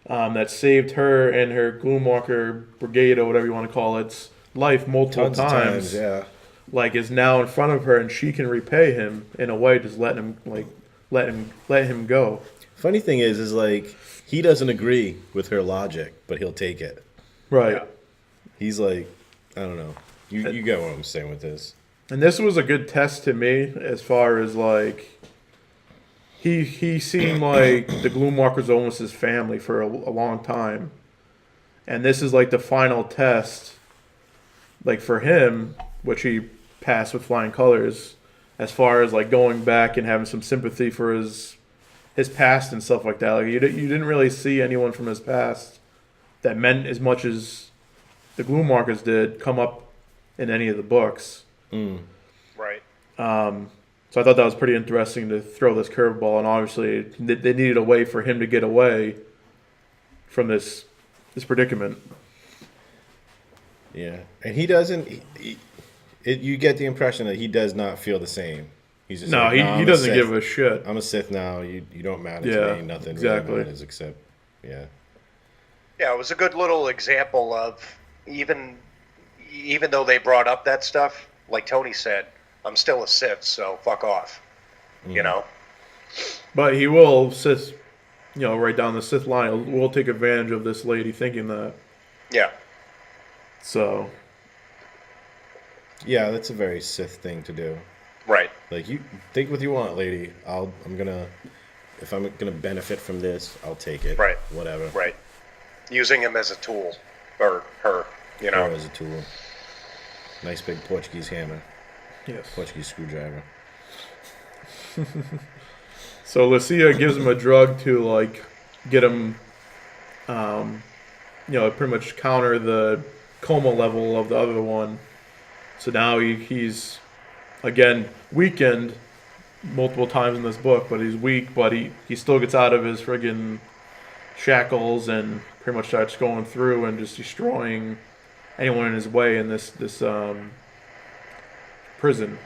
A: that saved her and her Gloomwalker brigade or whatever you want to call it, life multiple times.
B: Yeah.
A: Like is now in front of her, and she can repay him in a way, just let him go.
B: Funny thing is like he doesn't agree with her logic, but he'll take it.
A: Right.
C: Yeah.
B: He's like, I don't know. You get what I'm saying with this.
A: And this was a good test to me as far as like he seemed like the Gloomwalkers almost his family for a long time, and this is like the final test, like for him, which he passed with flying colors, as far as like going back and having some sympathy for his past and stuff like that. Like you didn't really see anyone from his past that meant as much as the Gloomwalkers did come up in any of the books.
C: Right.
A: So I thought that was pretty interesting to throw this curveball, and obviously they needed a way for him to get away from this predicament.
B: Yeah, and he doesn't. You get the impression that he does not feel the same. He's just
A: he doesn't give a shit.
B: I'm a Sith now. You don't matter to me. Nothing
A: exactly
B: really matters except, yeah.
C: Yeah, it was a good little example of even though they brought up that stuff, like Tony said, I'm still a Sith, so fuck off. You know?
A: But he will Sith, right down the Sith line, will take advantage of this lady thinking that.
C: Yeah.
A: So.
B: Yeah, that's a very Sith thing to do.
C: Right.
B: Like, you think what you want, lady. If I'm gonna benefit from this, I'll take it.
C: Right.
B: Whatever.
C: Right. Using him as a tool, or her,
B: Or as a tool. Nice big Portuguese hammer.
A: Yes.
B: Portuguese screwdriver.
A: So Lucia gives him a drug to like get him, pretty much counter the coma level of the other one. So now he's again weakened multiple times in this book, but he's weak, but he still gets out of his friggin' shackles and pretty much starts going through and just destroying anyone in his way in this prison.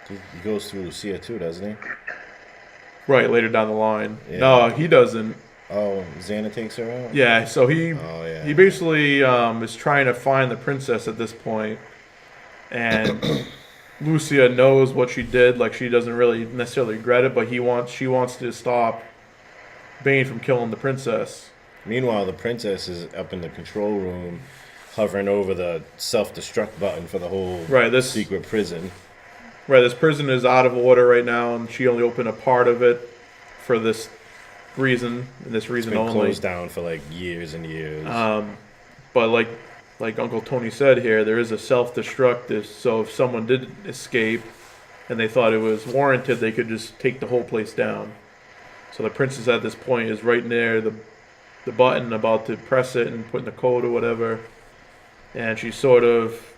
B: He goes through Lucia too, doesn't he?
A: Right, later down the line.
B: Yeah.
A: No, he doesn't.
B: Oh, Xana takes her out?
A: Yeah, so he basically is trying to find the princess at this point, and Lucia knows what she did. Like, she doesn't really necessarily regret it, but she wants to stop Bane from killing the princess.
B: Meanwhile, the princess is up in the control room, hovering over the self-destruct button for the whole secret prison.
A: Right, this prison is out of order right now, and she only opened a part of it for this reason, and this reason
B: it's been
A: only.
B: Closed down for like years and years.
A: But like Uncle Tony said here, there is a self-destruct. So if someone did escape, and they thought it was warranted, they could just take the whole place down. So the princess at this point is right near the button, about to press it and put in the code or whatever, and she's sort of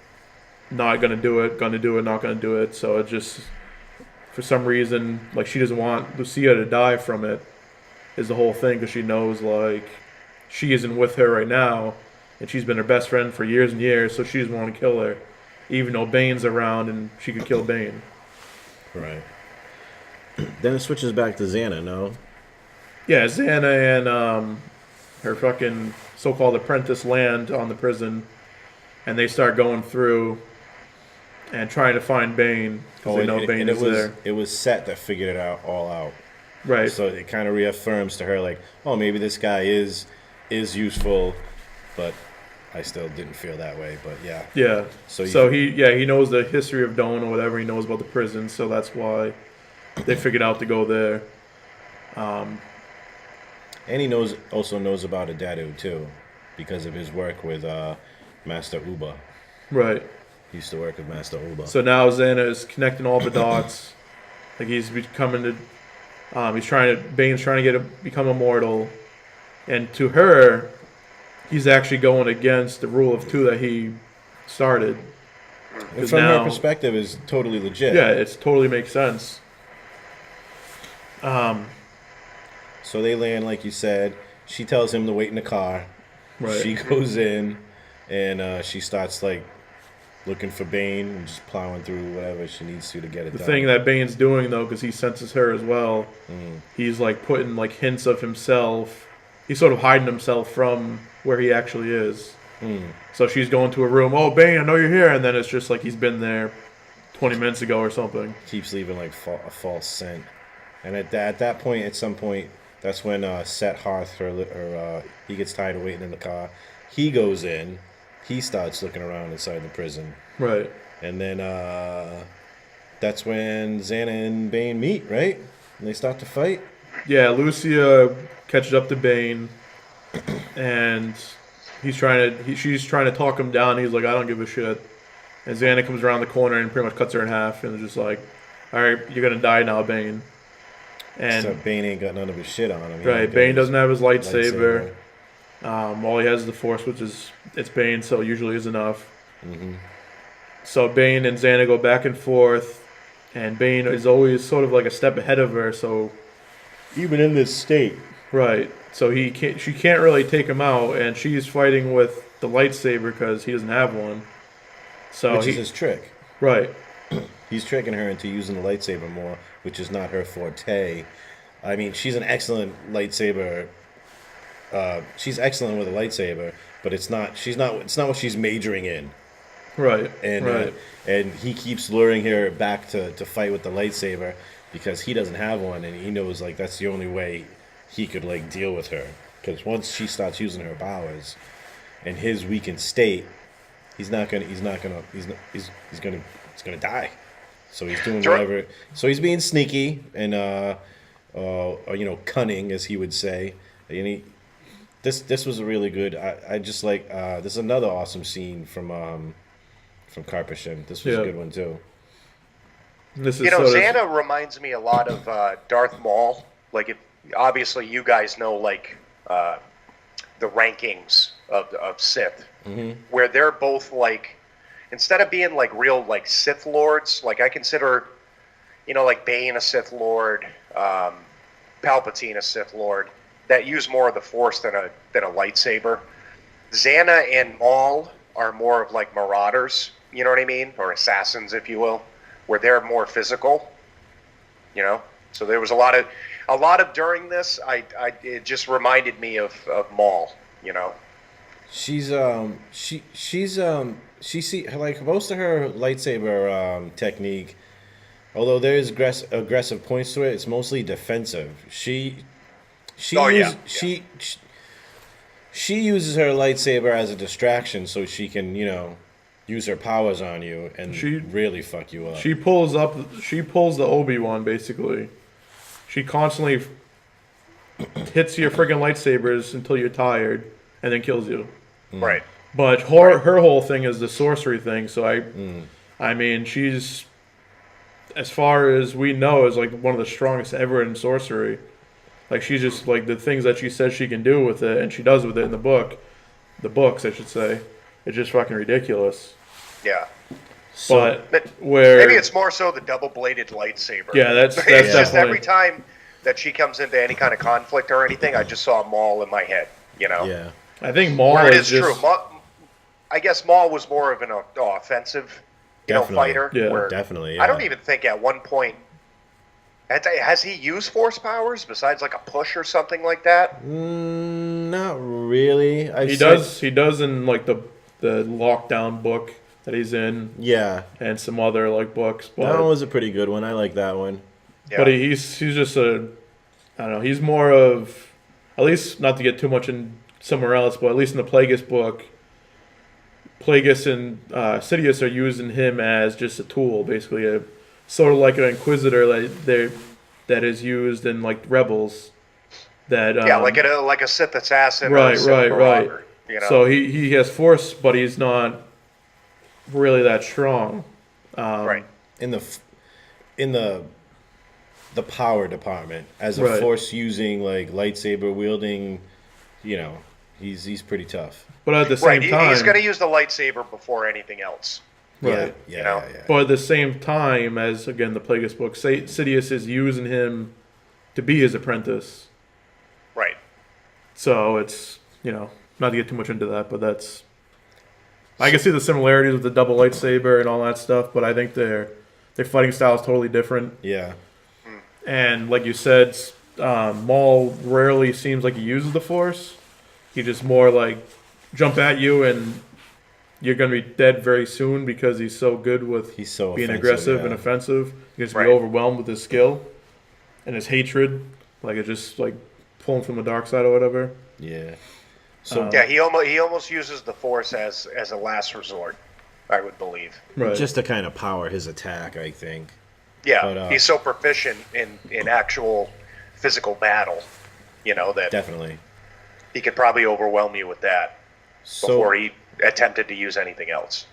A: not gonna do it, not gonna do it. So it just, for some reason, like she doesn't want Lucia to die from it, is the whole thing, because she knows like she isn't with her right now, and she's been her best friend for years and years, so she doesn't want to kill her, even though Bane's around and she could kill Bane.
B: Right. Then it switches back to Xana, no?
A: Yeah, Xana and her fucking so-called apprentice land on the prison, and they start going through and trying to find Bane, because they know Bane is there.
B: It was Set that figured it all out.
A: Right.
B: So it kind of reaffirms to her, like, oh, maybe this guy is useful, but I still didn't feel that way. But yeah.
A: Yeah. So he knows the history of Dawn or whatever. He knows about the prison, so that's why they figured out to go there.
B: And he also knows about Adadu too, because of his work with Master Uba.
A: Right.
B: He used to work with Master Uba.
A: So now Xana is connecting all the dots. Like he's becoming to. Bane's trying to become immortal, and to her, he's actually going against the rule of two that he started.
B: And from her perspective, is totally legit.
A: Yeah, it totally makes sense.
B: So they land, like you said. She tells him to wait in the car.
A: Right.
B: She goes in, and she starts like looking for Bane and just plowing through whatever she needs to get it
A: The
B: done.
A: thing that Bane's doing though, because he senses her as well, he's like putting like hints of himself. He's sort of hiding himself from where he actually is. So she's going to a room. Oh, Bane, I know you're here, and then it's just like he's been there 20 minutes ago or something.
B: Keeps leaving like a false scent, and at that point, at some point, that's when Set Hearth, he gets tired of waiting in the car. He goes in. He starts looking around inside the prison.
A: Right.
B: And then that's when Xana and Bane meet, right? And they start to fight.
A: Yeah, Lucia catches up to Bane, and she's trying to talk him down. He's like, I don't give a shit. And Xana comes around the corner and pretty much cuts her in half, and is just like, all right, you're gonna die now, Bane. And
B: So Bane ain't got none of his shit on him.
A: right, Bane doesn't have his lightsaber. All he has is the Force, which is it's Bane, so usually is enough. So Bane and Xana go back and forth, and Bane is always sort of like a step ahead of her. So
B: Even in this state.
A: right, so she can't really take him out, and she's fighting with the lightsaber because he doesn't have one. So
B: Which is his trick.
A: right,
B: He's tricking her into using the lightsaber more, which is not her forte. I mean, she's an excellent lightsaber. She's excellent with a lightsaber, but it's not what she's majoring in.
A: right,
B: And
A: right.
B: And he keeps luring her back to fight with the lightsaber because he doesn't have one, and he knows like that's the only way he could like deal with her. Because once she starts using her powers, in his weakened state, he's gonna die. So he's doing whatever. So he's being sneaky and cunning, as he would say. And this was a really good. I just like this is another awesome scene from Karpashin. This was a good one too.
A: This is
C: Xana reminds me a lot of Darth Maul. Like, obviously you guys know like the rankings of Sith, where they're both like, instead of being like real like Sith lords, like I consider, like Bane a Sith lord, Palpatine a Sith lord, that use more of the Force than a lightsaber. Xana and Maul are more of like marauders, you know what I mean, or assassins, if you will, where they're more physical. So there was a lot of during this. It just reminded me of Maul.
B: She's she see like most of her lightsaber technique, although there is aggressive points to it, it's mostly defensive. She uses her lightsaber as a distraction so she can use her powers on you and really fuck you up.
A: She pulls the Obi-Wan basically. She constantly hits your friggin' lightsabers until you're tired and then kills you.
C: Right.
A: But her whole thing is the sorcery thing. So I mean, she's, as far as we know, is like one of the strongest ever in sorcery. Like she's just like the things that she says she can do with it, and she does with it in the books, I should say. It's just fucking ridiculous.
C: Yeah.
A: But
C: maybe it's more so the double-bladed lightsaber.
A: Yeah, that's
C: it's
A: definitely.
C: Just every time that she comes into any kind of conflict or anything, I just saw Maul in my head.
B: Yeah.
A: I think Maul
C: is
A: just
C: true. I guess Maul was more of an offensive, fighter.
A: Yeah,
B: definitely. Yeah.
C: I don't even think at one point has he used Force powers besides like a push or something like that.
B: Not really.
A: He does in like the Lockdown book that he's in.
B: Yeah.
A: And some other like books. But,
B: that one was a pretty good one. I like that one.
A: Yeah. But he's just I don't know. He's more of, at least not to get too much in somewhere else, but at least in the Plagueis book, Plagueis and Sidious are using him as just a tool, basically, sort of like an Inquisitor that is used in like Rebels. That
C: like a Sith assassin.
A: Right.
C: So
A: he has Force, but he's not really that strong.
C: Right.
B: In the power department, as a Force using like lightsaber wielding, he's pretty tough.
A: But at the same time,
C: he's going to use the lightsaber before anything else.
A: Right.
B: Yeah.
A: But at the same time, as again the Plagueis book, Sidious is using him to be his apprentice. So it's, not to get too much into that, but that's. I can see the similarities with the double lightsaber and all that stuff, but I think their fighting style is totally different.
B: Yeah.
A: And like you said, Maul rarely seems like he uses the Force. He just more like jump at you and you're going to be dead very soon because he's so good with
B: He's so
A: being
B: offensive,
A: aggressive
B: yeah.
A: and offensive. You just
C: Right.
A: be overwhelmed with his skill and his hatred. Like it's just like pulling from the dark side or whatever.
B: Yeah. So
C: Yeah, he almost uses the Force as a last resort, I would believe.
A: Right.
B: just to kind of power his attack, I think.
C: Yeah,
B: But,
C: he's so proficient in actual physical battle, that
B: Definitely.
C: he could probably overwhelm you with that before
B: So
C: he attempted to use anything else.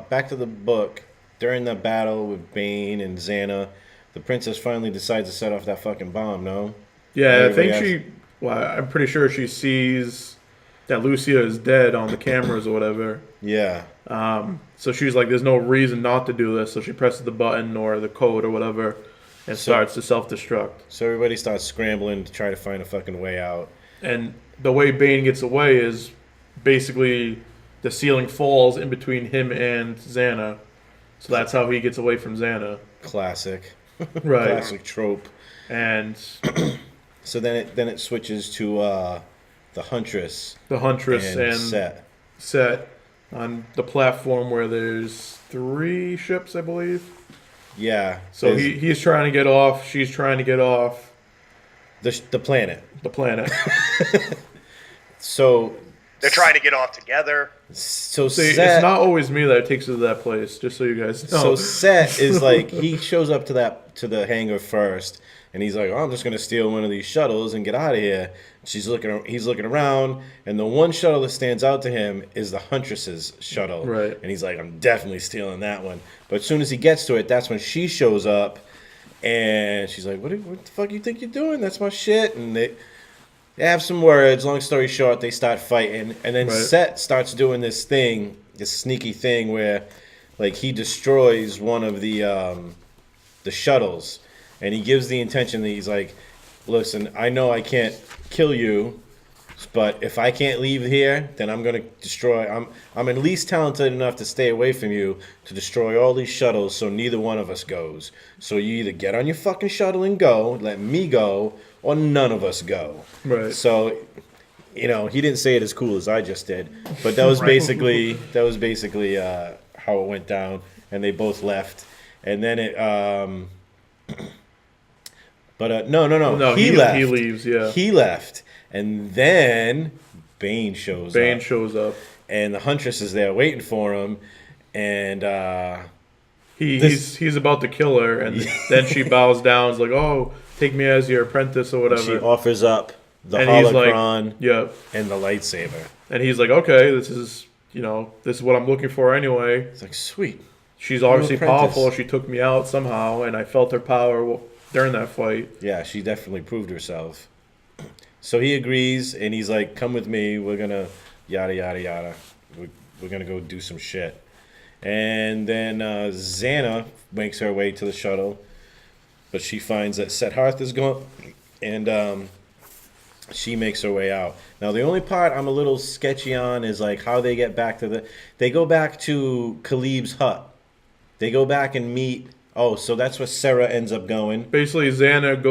B: back to the book. During the battle with Bane and Xana, the princess finally decides to set off that fucking bomb. No.
A: Yeah, I
B: Everybody
A: think I'm pretty sure she sees that Lucia is dead on the cameras or whatever.
B: Yeah.
A: So she's like, there's no reason not to do this. So she presses the button or the code or whatever and starts to self-destruct.
B: So everybody starts scrambling to try to find a fucking way out.
A: And the way Bane gets away is basically the ceiling falls in between him and Xana. So that's how he gets away from Xana.
B: Classic.
A: Right.
B: Classic trope.
A: And
B: So then it switches to the Huntress
A: the Huntress
B: and
A: and
B: Set.
A: on the platform where there's 3 ships, I believe.
B: Yeah.
A: So
B: there's
A: he's trying to get off. She's trying to get off
B: the planet.
A: the planet.
B: So
C: They're trying to get off together.
B: So
A: See,
B: Set,
A: it's not always me that takes her to that place. Just so you guys know.
B: So Set is like he shows up to the hangar first, and he's like, "Oh, I'm just gonna steal one of these shuttles and get out of here." He's looking around, and the one shuttle that stands out to him is the Huntress's shuttle.
A: Right.
B: And he's like, "I'm definitely stealing that one." But as soon as he gets to it, that's when she shows up, and she's like, "What the fuck you think you're doing? That's my shit." And they have some words. Long story short, they start fighting, and then
A: Right.
B: Set starts doing this sneaky thing where, like, he destroys one of the shuttles, and he gives the intention that he's like, "Listen, I know I can't kill you, but if I can't leave here, then I'm gonna destroy. I'm at least talented enough to stay away from you to destroy all these shuttles, so neither one of us goes. So you either get on your fucking shuttle and go, let me go, or none of us go."
A: Right.
B: So, he didn't say it as cool as I just did, but that was basically how it went down, and they both left, and then it. But no, he left.
A: He leaves. Yeah.
B: He left, and then Bane shows
A: Bane
B: up,
A: shows up.
B: and the Huntress is there waiting for him, and
A: He's about to kill her, and then she bows down. Is like, "Oh, take me as your apprentice or whatever."
B: she offers up the
A: and he's like,
B: holocron
A: "Yeah."
B: and the lightsaber.
A: And he's like, "Okay, this is what I'm looking for anyway."
B: It's like, sweet.
A: She's obviously
B: apprentice.
A: powerful. She took me out somehow, and I felt her power during that fight.
B: Yeah, she definitely proved herself. So he agrees, and he's like, "Come with me. We're gonna yada yada yada. We're gonna go do some shit." And then Xana makes her way to the shuttle, but she finds that Set Hearth is gone, and she makes her way out. Now, the only part I'm a little sketchy on is like how they get back to they go back to Khalib's hut. They go back and meet. Oh, so that's where Sarah ends up going.
A: Basically, Xana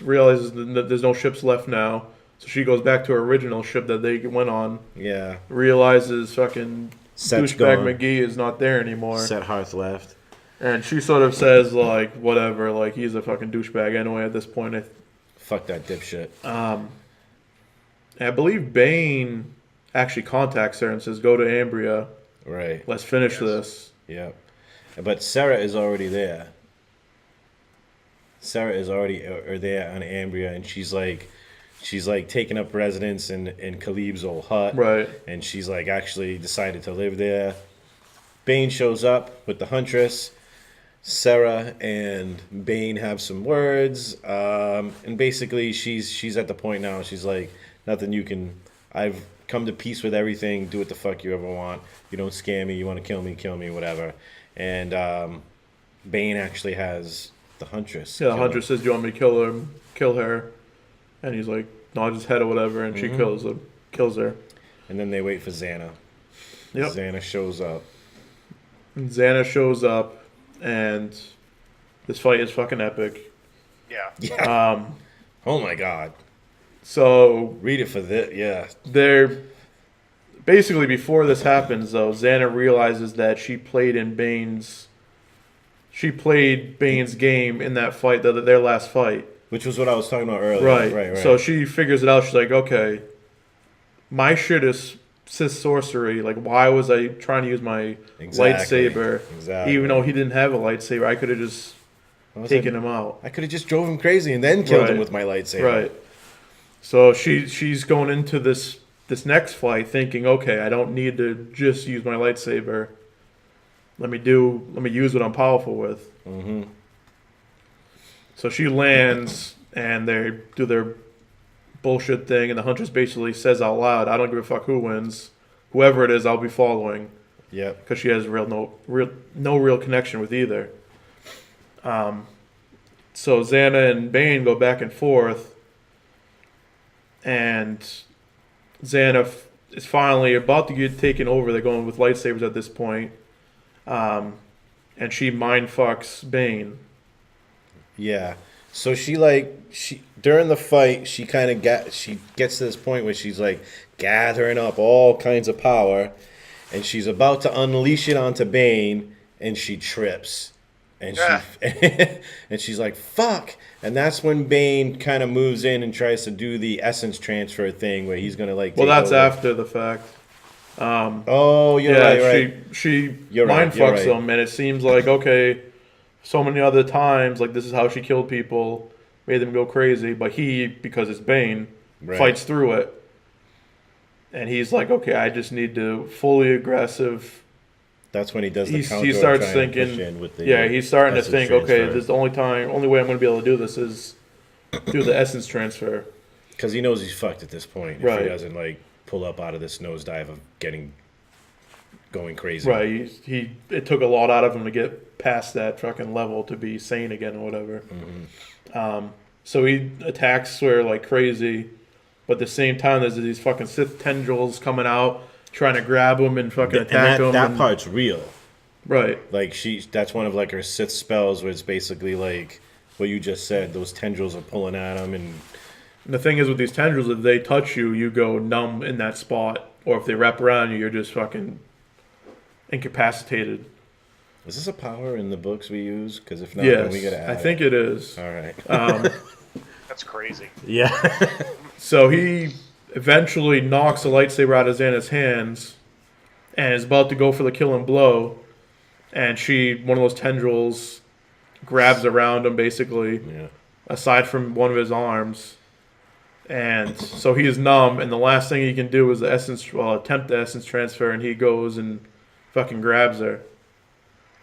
A: realizes that there's no ships left now, so she goes back to her original ship that they went on.
B: Yeah.
A: Realizes fucking
B: Set's
A: douchebag
B: gone.
A: McGee is not there anymore.
B: Set Hearth left.
A: And she sort of says, like, whatever, like, he's a fucking douchebag anyway at this point.
B: Fuck that dipshit.
A: I believe Bane actually contacts her and says, "Go to Ambria.
B: Right.
A: Let's finish this."
B: Yep. But Sarah is already there. Sarah is already there on Ambria, and she's like taking up residence in Khalib's old hut.
A: Right.
B: And she's like actually decided to live there. Bane shows up with the Huntress. Sarah and Bane have some words, and basically she's at the point now. She's like, nothing you can. I've come to peace with everything. Do what the fuck you ever want. You don't scare me. You want to kill me, whatever. And Bane actually has the Huntress.
A: Yeah, the
B: kill
A: Hunter
B: her.
A: says, "Do you want me to kill her?" And he's like, nods his head or whatever, and she kills her.
B: And then they wait for Xana.
A: Yep.
B: Xana shows up.
A: And Xana shows up, and this fight is fucking epic.
C: Yeah.
B: Oh my god.
A: So
B: Read it for this. Yeah.
A: they're basically, before this happens, though, Xana realizes that she played Bane's game in that fight, their last fight.
B: Which was what I was talking about earlier. Right.
A: So she figures it out. She's like, okay, my shit is Sith sorcery. Like, why was I trying to use my lightsaber?
B: Exactly.
A: Even though he didn't have a lightsaber, I could have just taken him out.
B: I could have just drove him crazy and then killed him with my lightsaber.
A: Right. So she's going into this next fight thinking, okay, I don't need to just use my lightsaber. Let me use what I'm powerful with.
B: Mm-hmm.
A: So she lands, and they do their bullshit thing, and the Huntress basically says out loud, I don't give a fuck who wins. Whoever it is, I'll be following.
B: Yep.
A: Because she has no real connection with either. So Xana and Bane go back and forth, and Xana is finally about to get taken over. They're going with lightsabers at this point. And she mind fucks Bane.
B: Yeah. So she during the fight she gets to this point where she's like gathering up all kinds of power, and she's about to unleash it onto Bane, and she trips. And and she's like, fuck. And that's when Bane kind of moves in and tries to do the essence transfer thing where he's gonna like.
A: Well, that's after the fact.
B: You're right.
A: She mind fucks him, and it seems like, okay, so many other times, like, this is how she killed people, made them go crazy, but he, because it's Bane, fights through it. And he's like, okay, I just need to fully aggressive.
B: That's when he does the counter.
A: He starts thinking, he's starting to think, okay, this is the only way I'm going to be able to do this is do the essence transfer.
B: Because he knows he's fucked at this point. If he doesn't, like, pull up out of this nosedive of going crazy.
A: Right. It took a lot out of him to get past that fucking level to be sane again or whatever.
B: Mm-hmm.
A: So he attacks her like crazy, but at the same time there's these fucking Sith tendrils coming out trying to grab him and fucking attack him.
B: That part's real.
A: Right.
B: Like that's one of like her Sith spells where it's basically like what you just said. Those tendrils are pulling at him, and
A: the thing is with these tendrils, if they touch you, you go numb in that spot, or if they wrap around you, you're just fucking incapacitated.
B: Is this a power in the books we use? Because if not, then we gotta add
A: I think it is.
B: All right.
C: That's crazy.
B: Yeah.
A: So he eventually knocks the lightsaber out of Xana's hands and is about to go for the killing blow. And one of those tendrils grabs around him, basically, aside from one of his arms. And so he is numb, and the last thing he can do is attempt the essence transfer, and he goes and fucking grabs her.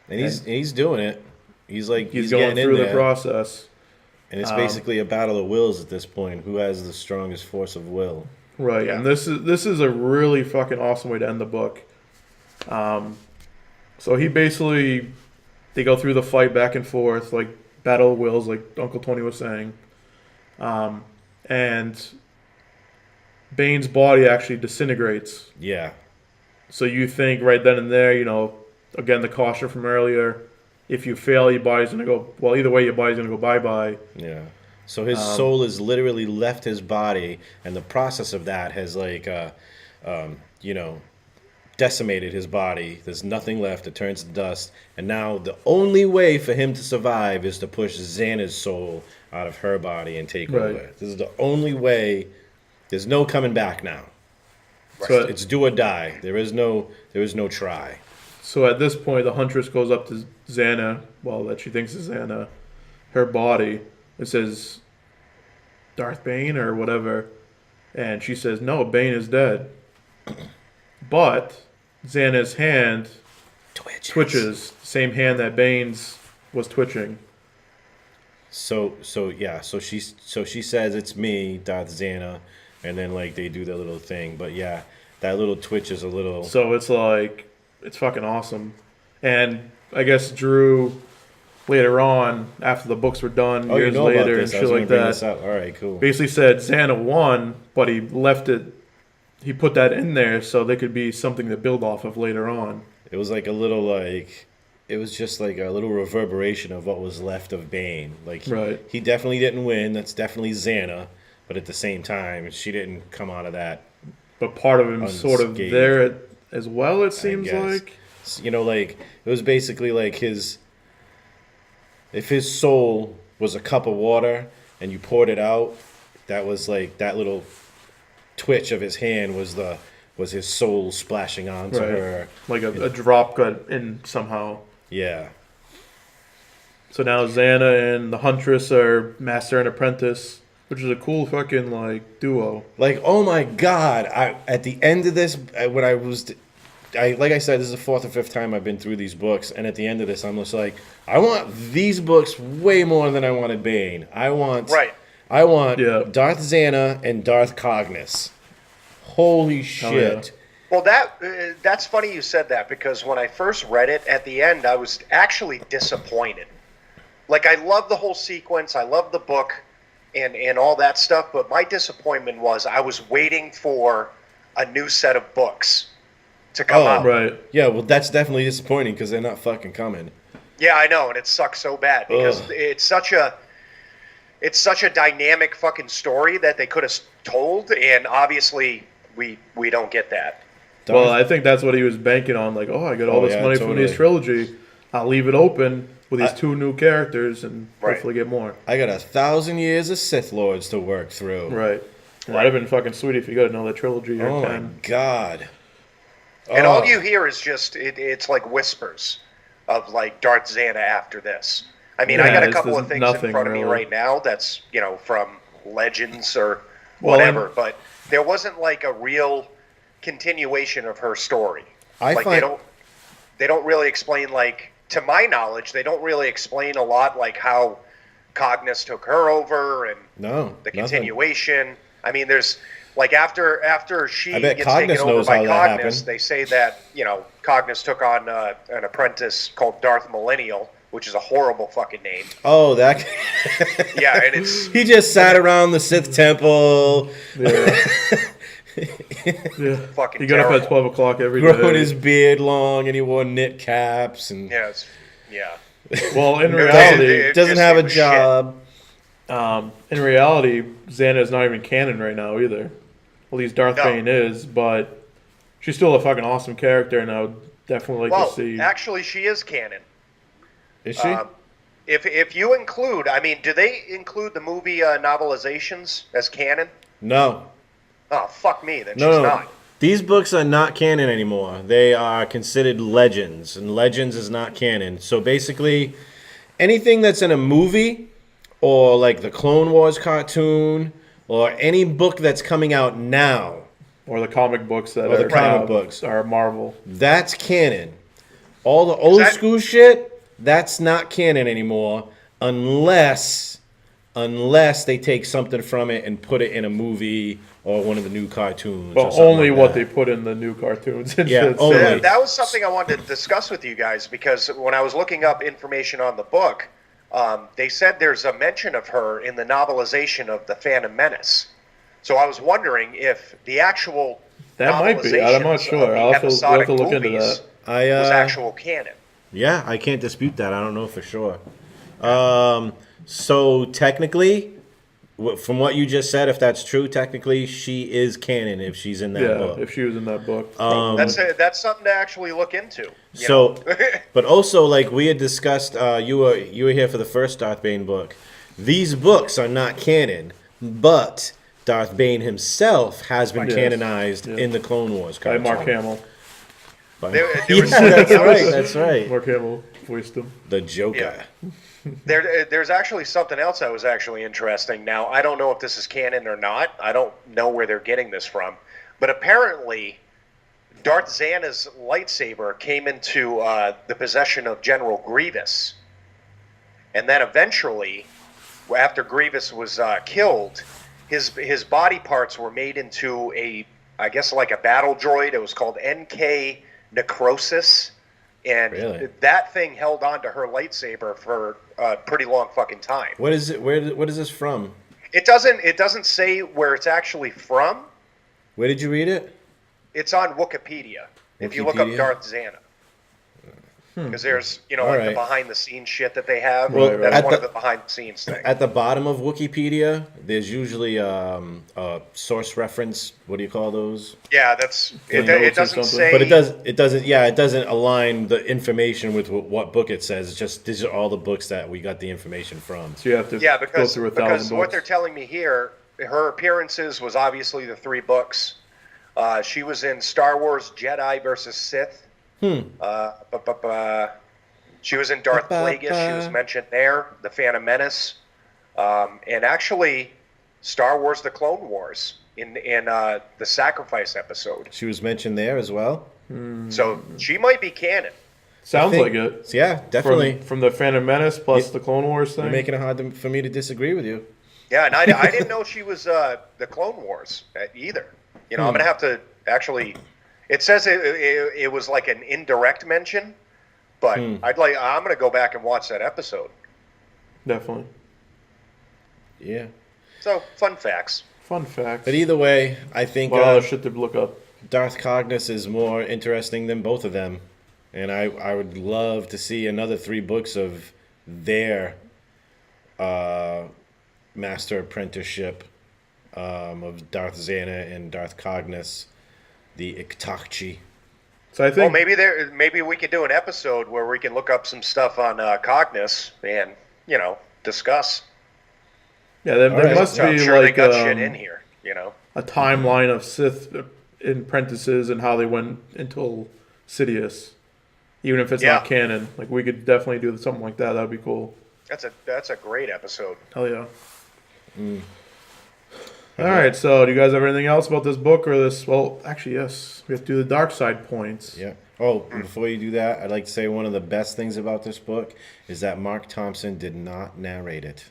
B: And he's doing it. He's
A: going through the process.
B: And it's basically a battle of wills at this point. Who has the strongest force of will?
A: Right, and this is a really fucking awesome way to end the book. So they go through the fight back and forth, like battle of wills, like Uncle Tony was saying. And Bane's body actually disintegrates.
B: Yeah.
A: So you think right then and there, again, the caution from earlier, if you fail, your body's going to go, well, either way, your body's going to go bye-bye.
B: Yeah. So his soul has literally left his body, and the process of that has, decimated his body. There's nothing left. It turns to dust. And now the only way for him to survive is to push Xana's soul out of her body and take over. This is the only way. There's no coming back now. So it's do or die. There is no try.
A: So at this point, the Huntress goes up to Xana, that she thinks is Xana, her body. It says Darth Bane or whatever, and she says, no, Bane is dead. But Xana's hand twitches, the same hand that Bane's was twitching.
B: So she says it's me, Darth Xana, and then they do their little thing. But yeah, that little twitch is a little.
A: So it's fucking awesome, and I guess Drew later on, after the books were done,
B: Oh, you
A: years
B: know about
A: later and
B: this. I
A: shit
B: was
A: like
B: gonna bring
A: that,
B: this up. All right, cool.
A: basically said Xana won, but he left it. He put that in there so they could be something to build off of later on.
B: It was like a little like, it was just like a little reverberation of what was left of Bane. Like,
A: Right.
B: he definitely didn't win. That's definitely Xana. But at the same time, she didn't come out of that.
A: But part of him sort of
B: Unscathed.
A: there as well, it seems
B: guess.
A: like.
B: You know, like, it was basically like his, if his soul was a cup of water and you poured it out, that was like that little twitch of his hand was his soul splashing onto
A: Right.
B: her.
A: Like a drop got in somehow.
B: Yeah.
A: So now Xana and the Huntress are master and apprentice, which is a cool fucking like duo.
B: Like, oh my god! At the end of this, when like I said, this is the fourth or fifth time I've been through these books, and at the end of this, I'm just like, I want these books way more than I wanted Bane. I want
A: Yeah.
B: Darth Xana and Darth Cognis. Holy shit!
C: Well, that's funny you said that, because when I first read it, at the end, I was actually disappointed. Like, I love the whole sequence, I love the book, and all that stuff, but my disappointment was I was waiting for a new set of books to come out.
A: Right.
B: Yeah, well, that's definitely disappointing because they're not fucking coming.
C: Yeah, I know, and it sucks so bad because it's such a dynamic fucking story that they could have told, and obviously we don't get that.
A: Well, I think that's what he was banking on. Like, oh, I got all this money from this trilogy. I'll leave it open with these two new characters and hopefully get more.
B: I got 1,000 years of Sith Lords to work through.
A: Right. That'd have been fucking sweet if you got another trilogy or
B: Oh
A: 10.
B: my god.
C: And all you hear is just it's like whispers of like Darth Xana after this. I mean, I got a couple of things in front of me right now that's, from Legends or whatever, but there wasn't like a real continuation of her story. They don't really explain, like, to my knowledge, they don't really explain a lot like how Cognis took her over and the continuation. I mean, there's like after she gets taken over by Cognis, they say that Cognis took on an apprentice called Darth Millennial, which is a horrible fucking name.
B: Oh, that.
C: Yeah, and it's
B: he just sat around the Sith temple.
A: Yeah.
C: Fucking
A: he got up at 12 o'clock every day.
B: Growing his beard long, and he wore knit caps. And
A: Well, in reality,
B: doesn't have a job.
A: In reality, Xana is not even canon right now either. At least Darth Bane is, but she's still a fucking awesome character, and I would definitely like to see.
C: Actually, she is canon.
B: Is she?
C: If you include, I mean, do they include the movie novelizations as canon?
B: No.
C: Oh, fuck me, then
B: No.
C: she's not.
B: These books are not canon anymore. They are considered legends, and legends is not canon. So basically, anything that's in a movie, or like the Clone Wars cartoon, or any book that's coming out now,
A: or the comic books that
B: the comic books
A: are Marvel.
B: That's canon. All the old school shit, that's not canon anymore, unless they take something from it and put it in a movie or one of the new cartoons.
A: Well, only what they put in the new cartoons. And
B: Yeah,
A: shit.
B: only.
C: Yeah, that was something I wanted to discuss with you guys, because when I was looking up information on the book, they said there's a mention of her in the novelization of The Phantom Menace. So I was wondering if the actual
A: That might be. I'm not sure. I'll have to look into that.
C: Was actual canon.
B: Yeah, I can't dispute that. I don't know for sure. So technically, from what you just said, if that's true, technically she is canon if she's in that book.
A: Yeah, if she was in that book.
C: That's something to actually look into.
B: So, but also, like we had discussed, you were here for the first Darth Bane book. These books are not canon, but Darth Bane himself has been canonized in the Clone Wars
A: By
B: cartoon.
A: Mark Hamill.
B: That's right.
A: Mark Hamill voiced him.
B: The Joker.
C: Yeah. There's actually something else that was actually interesting. Now, I don't know if this is canon or not. I don't know where they're getting this from. But apparently, Darth Xana's lightsaber came into the possession of General Grievous. And then eventually, after Grievous was killed, his body parts were made into I guess like a battle droid. It was called NK Necrosis. and
B: Really?
C: that thing held on to her lightsaber for a pretty long fucking time.
B: What is it? What is this from?
C: It doesn't say where it's actually from.
B: Where did you read it?
C: It's on Wikipedia. If you look up
B: Wikipedia?
C: Darth Xana. Because there's, the
B: Alright.
C: behind the scenes shit that they have.
A: Well,
C: That's
B: at
C: one of
B: the-
C: the behind the scenes things.
B: At the bottom of Wikipedia, there's usually a source reference. What do you call those?
C: Yeah, that's it.
A: notes or
C: It doesn't
A: something.
C: say.
B: But it doesn't align the information with what book it says. It's just these are all the books that we got the information from.
A: So you have to
C: Yeah,
A: go
C: because
A: through 1,000
C: what
A: books.
C: they're telling me here, her appearances was obviously the 3 books. She was in Star Wars Jedi versus Sith. She was in Darth Plagueis. She was mentioned there. The Phantom Menace, and actually, Star Wars: The Clone Wars in the Sacrifice episode.
B: She was mentioned there as well.
C: So she might be canon.
A: Sounds
B: think-
A: like it.
B: So yeah, definitely.
A: From the Phantom Menace plus the Clone Wars thing.
B: You're making it hard for me to disagree with you.
C: Yeah, and I didn't know she was the Clone Wars either. I'm gonna have to actually. It says it was like an indirect mention, but I'm gonna go back and watch that episode.
A: Definitely.
B: Yeah.
C: So fun facts.
A: Fun facts.
B: But either way, I think
A: A lot of shit to look up.
B: Darth Cognis is more interesting than both of them. And I would love to see another 3 books of their master apprenticeship of Darth Xana and Darth Cognis, the Iktakchi.
A: So I
C: Well,
A: think
C: maybe we could do an episode where we can look up some stuff on Cognis and discuss.
A: yeah, there
B: Alright.
A: must
C: I'm
A: be
C: sure they
A: like
C: got shit in here.
A: a timeline of Sith apprentices and how they went until Sidious. Even if it's not
C: Yeah.
A: canon, like we could definitely do something like that. That'd be cool.
C: That's a great episode.
A: Hell yeah. All right. So, do you guys have anything else about this book or this? Well, actually, yes. We have to do the dark side points.
B: Yeah. Oh, before you do that, I'd like to say one of the best things about this book is that Mark Thompson did not narrate it.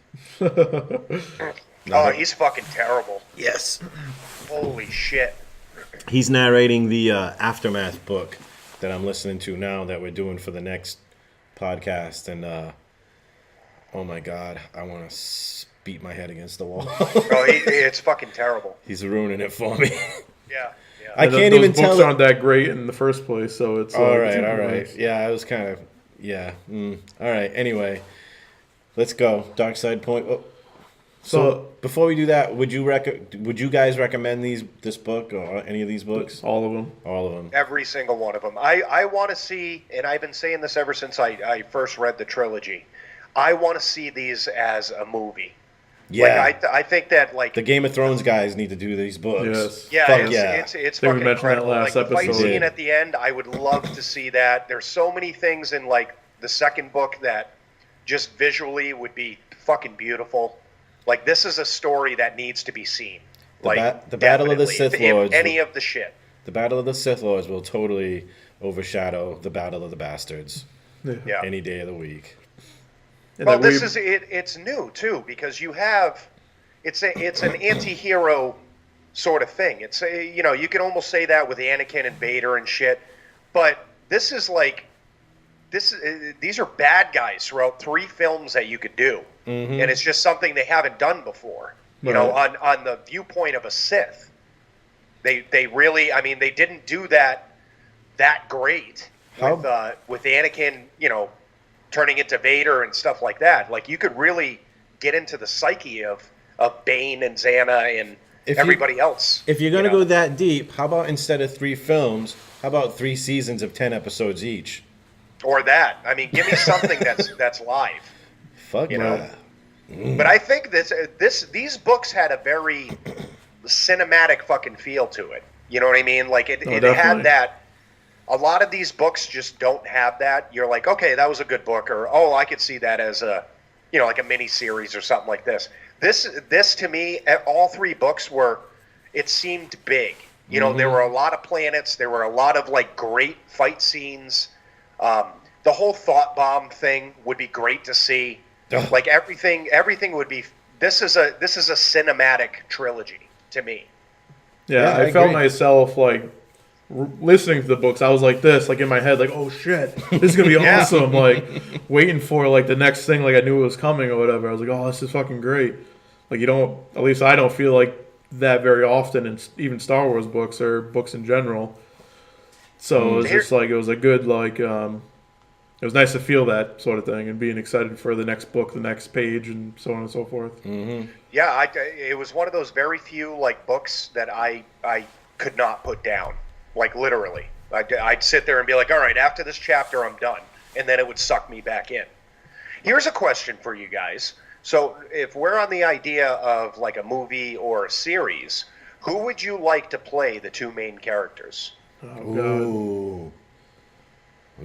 C: Oh, he's fucking terrible.
B: Yes.
C: Holy shit.
B: He's narrating the Aftermath book that I'm listening to now that we're doing for the next podcast. And, oh my God, I want to beat my head against the wall.
C: Oh, it's fucking terrible.
B: He's ruining it for me.
C: Yeah.
B: I
A: And
B: can't
A: those
B: even
A: books
B: tell.
A: aren't that great in the first place, so it's
B: All
A: it's
B: right,
A: even
B: all right.
A: worse.
B: Yeah, I was kind of, yeah. All right, anyway. Let's go. Dark Side Point. Oh. So before we do that, would you guys recommend this book or any of these books?
A: All of them.
B: All of them.
C: Every single one of them. I want to see, and I've been saying this ever since I first read the trilogy, I want to see these as a movie.
B: Yeah.
C: Like, I think that, like...
B: The Game of Thrones guys need to do these books.
A: Yes.
C: Yeah,
B: Fuck
C: it's,
B: yeah.
C: it's
A: I think we
C: fucking
A: mentioned that
C: incredible.
A: last
C: Like, the fight
A: episode.
C: scene at the end, I would love to see that. There's so many things in, like, the second book that just visually would be fucking beautiful. Like, this is a story that needs to be seen.
B: The Battle of the
C: definitely.
B: Sith
C: If
B: Lords.
C: any of the shit.
B: The Battle of the Sith Lords will totally overshadow the Battle of the Bastards
C: Yeah.
B: any day of the week.
A: And
C: Well,
A: then
C: this is it. It's new too because you have it's an anti-hero sort of thing. It's you can almost say that with Anakin and Vader and shit, but this is like these are bad guys throughout 3 films that you could do, and it's just something they haven't done before. You know, on the viewpoint of a Sith, they really, I mean, they didn't do that great with Anakin, turning into Vader and stuff like that. Like, you could really get into the psyche of Bane and Xana and everybody else.
B: If you're going to go that deep, how about instead of 3 films, how about 3 seasons of 10 episodes each?
C: Or that. I mean, give me something that's live.
B: Fuck
C: yeah. But I think these books had a very cinematic fucking feel to it. You know what I mean? Like, it had that. A lot of these books just don't have that. You're like, okay, that was a good book, or oh, I could see that as a, like a mini series or something like this. This to me, all 3 books it seemed big. There were a lot of planets. There were a lot of like great fight scenes. The whole thought bomb thing would be great to see. Like everything would be. This is a cinematic trilogy to me.
A: Yeah,
B: Yeah, I
A: I felt
B: agree.
A: myself like listening to the books, I was like this, like in my head, like, oh shit, this is gonna be
C: Yeah.
A: awesome. Like waiting for like the next thing, like I knew it was coming or whatever. I was like, oh, this is fucking great. Like you don't, at least I don't feel like that very often in even Star Wars books or books in general. So it was just like it was a good like it was nice to feel that sort of thing and being excited for the next book, the next page, and so on and so forth.
C: Yeah, it was one of those very few like books that I could not put down, like literally. I'd sit there and be like, all right, after this chapter, I'm done, and then it would suck me back in. Here's a question for you guys. So if we're on the idea of like a movie or a series, who would you like to play the two main characters?
A: Oh god.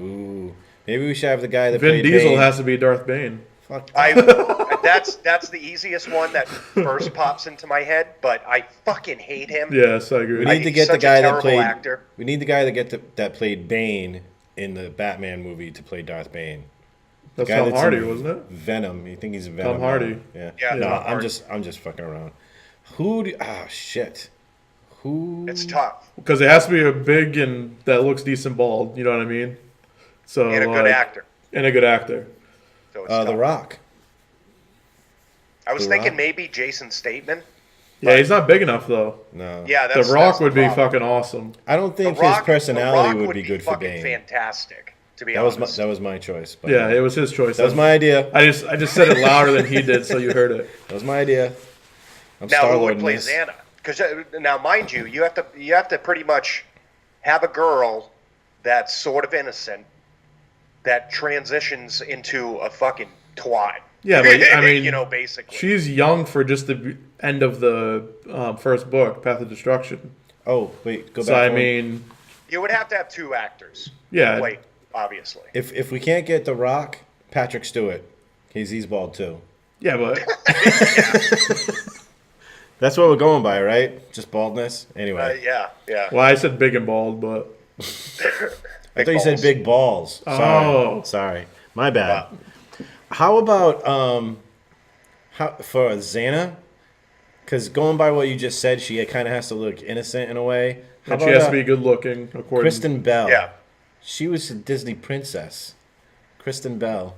B: Ooh. Maybe we should have the guy that
A: Vin
B: played
A: Diesel
B: Bane.
A: has to be Darth Bane.
B: Fuck.
C: That's the easiest one that first pops into my head, but I fucking hate him.
A: Yes, I agree.
B: We need to
C: He's
B: get the
C: such a
B: guy that
C: terrible
B: played.
C: actor.
B: We need the guy that played Bane in the Batman movie to play Darth Bane.
A: That's
B: Guy
A: Tom
B: that's
A: Hardy,
B: in
A: wasn't it?
B: Venom. You think he's Venom?
A: Tom Hardy.
B: now. Yeah.
C: Yeah,
B: No,
C: Tom
B: I'm
C: Hardy.
B: just fucking around. Shit. Who?
C: It's tough.
A: Because it has to be a big and that looks decent bald. You know what I mean? So
C: And a good actor.
A: And a good actor.
C: So it's tough.
B: The Rock.
C: I was
B: The
C: thinking
B: Rock.
C: maybe Jason Statham.
A: Yeah, he's not big enough though.
B: No.
C: Yeah,
A: The
C: that's
A: Rock
C: the
A: would be
C: problem.
A: fucking awesome.
B: I don't
C: The
B: think
C: Rock-
B: his personality
C: The Rock
B: would be good for
C: fucking
B: Bane.
C: fantastic, to be
B: That was
C: honest.
B: that was my choice. But
A: Yeah, it was his choice.
B: that was my idea.
A: I just said it louder than he did, so you heard it.
B: That was my idea. I'm
C: Now, who
B: Star-Lord
C: would
B: in
C: play
B: this.
C: Xana? Because now, mind you, you have to pretty much have a girl that's sort of innocent that transitions into a fucking twat.
A: Yeah, but I mean,
C: you know, basically.
A: she's young for just the end of the first book, Path of Destruction.
B: Oh wait, go back.
A: So I
B: one.
A: mean,
C: You would have to have two actors.
A: Yeah.
C: Play, obviously.
B: if we can't get The Rock, Patrick Stewart, he's bald too.
A: yeah, but
B: That's what we're going by, right? Just baldness. Anyway,
C: Yeah.
A: well, I said big and bald, but
B: I thought you said big balls.
A: Oh.
B: Sorry, my bad. How about for Xana? Because going by what you just said, she kind of has to look innocent in a way. How
A: and she
B: about
A: has to be good looking, according.
B: Kristen Bell?
C: Yeah.
B: She was a Disney princess. Kristen Bell.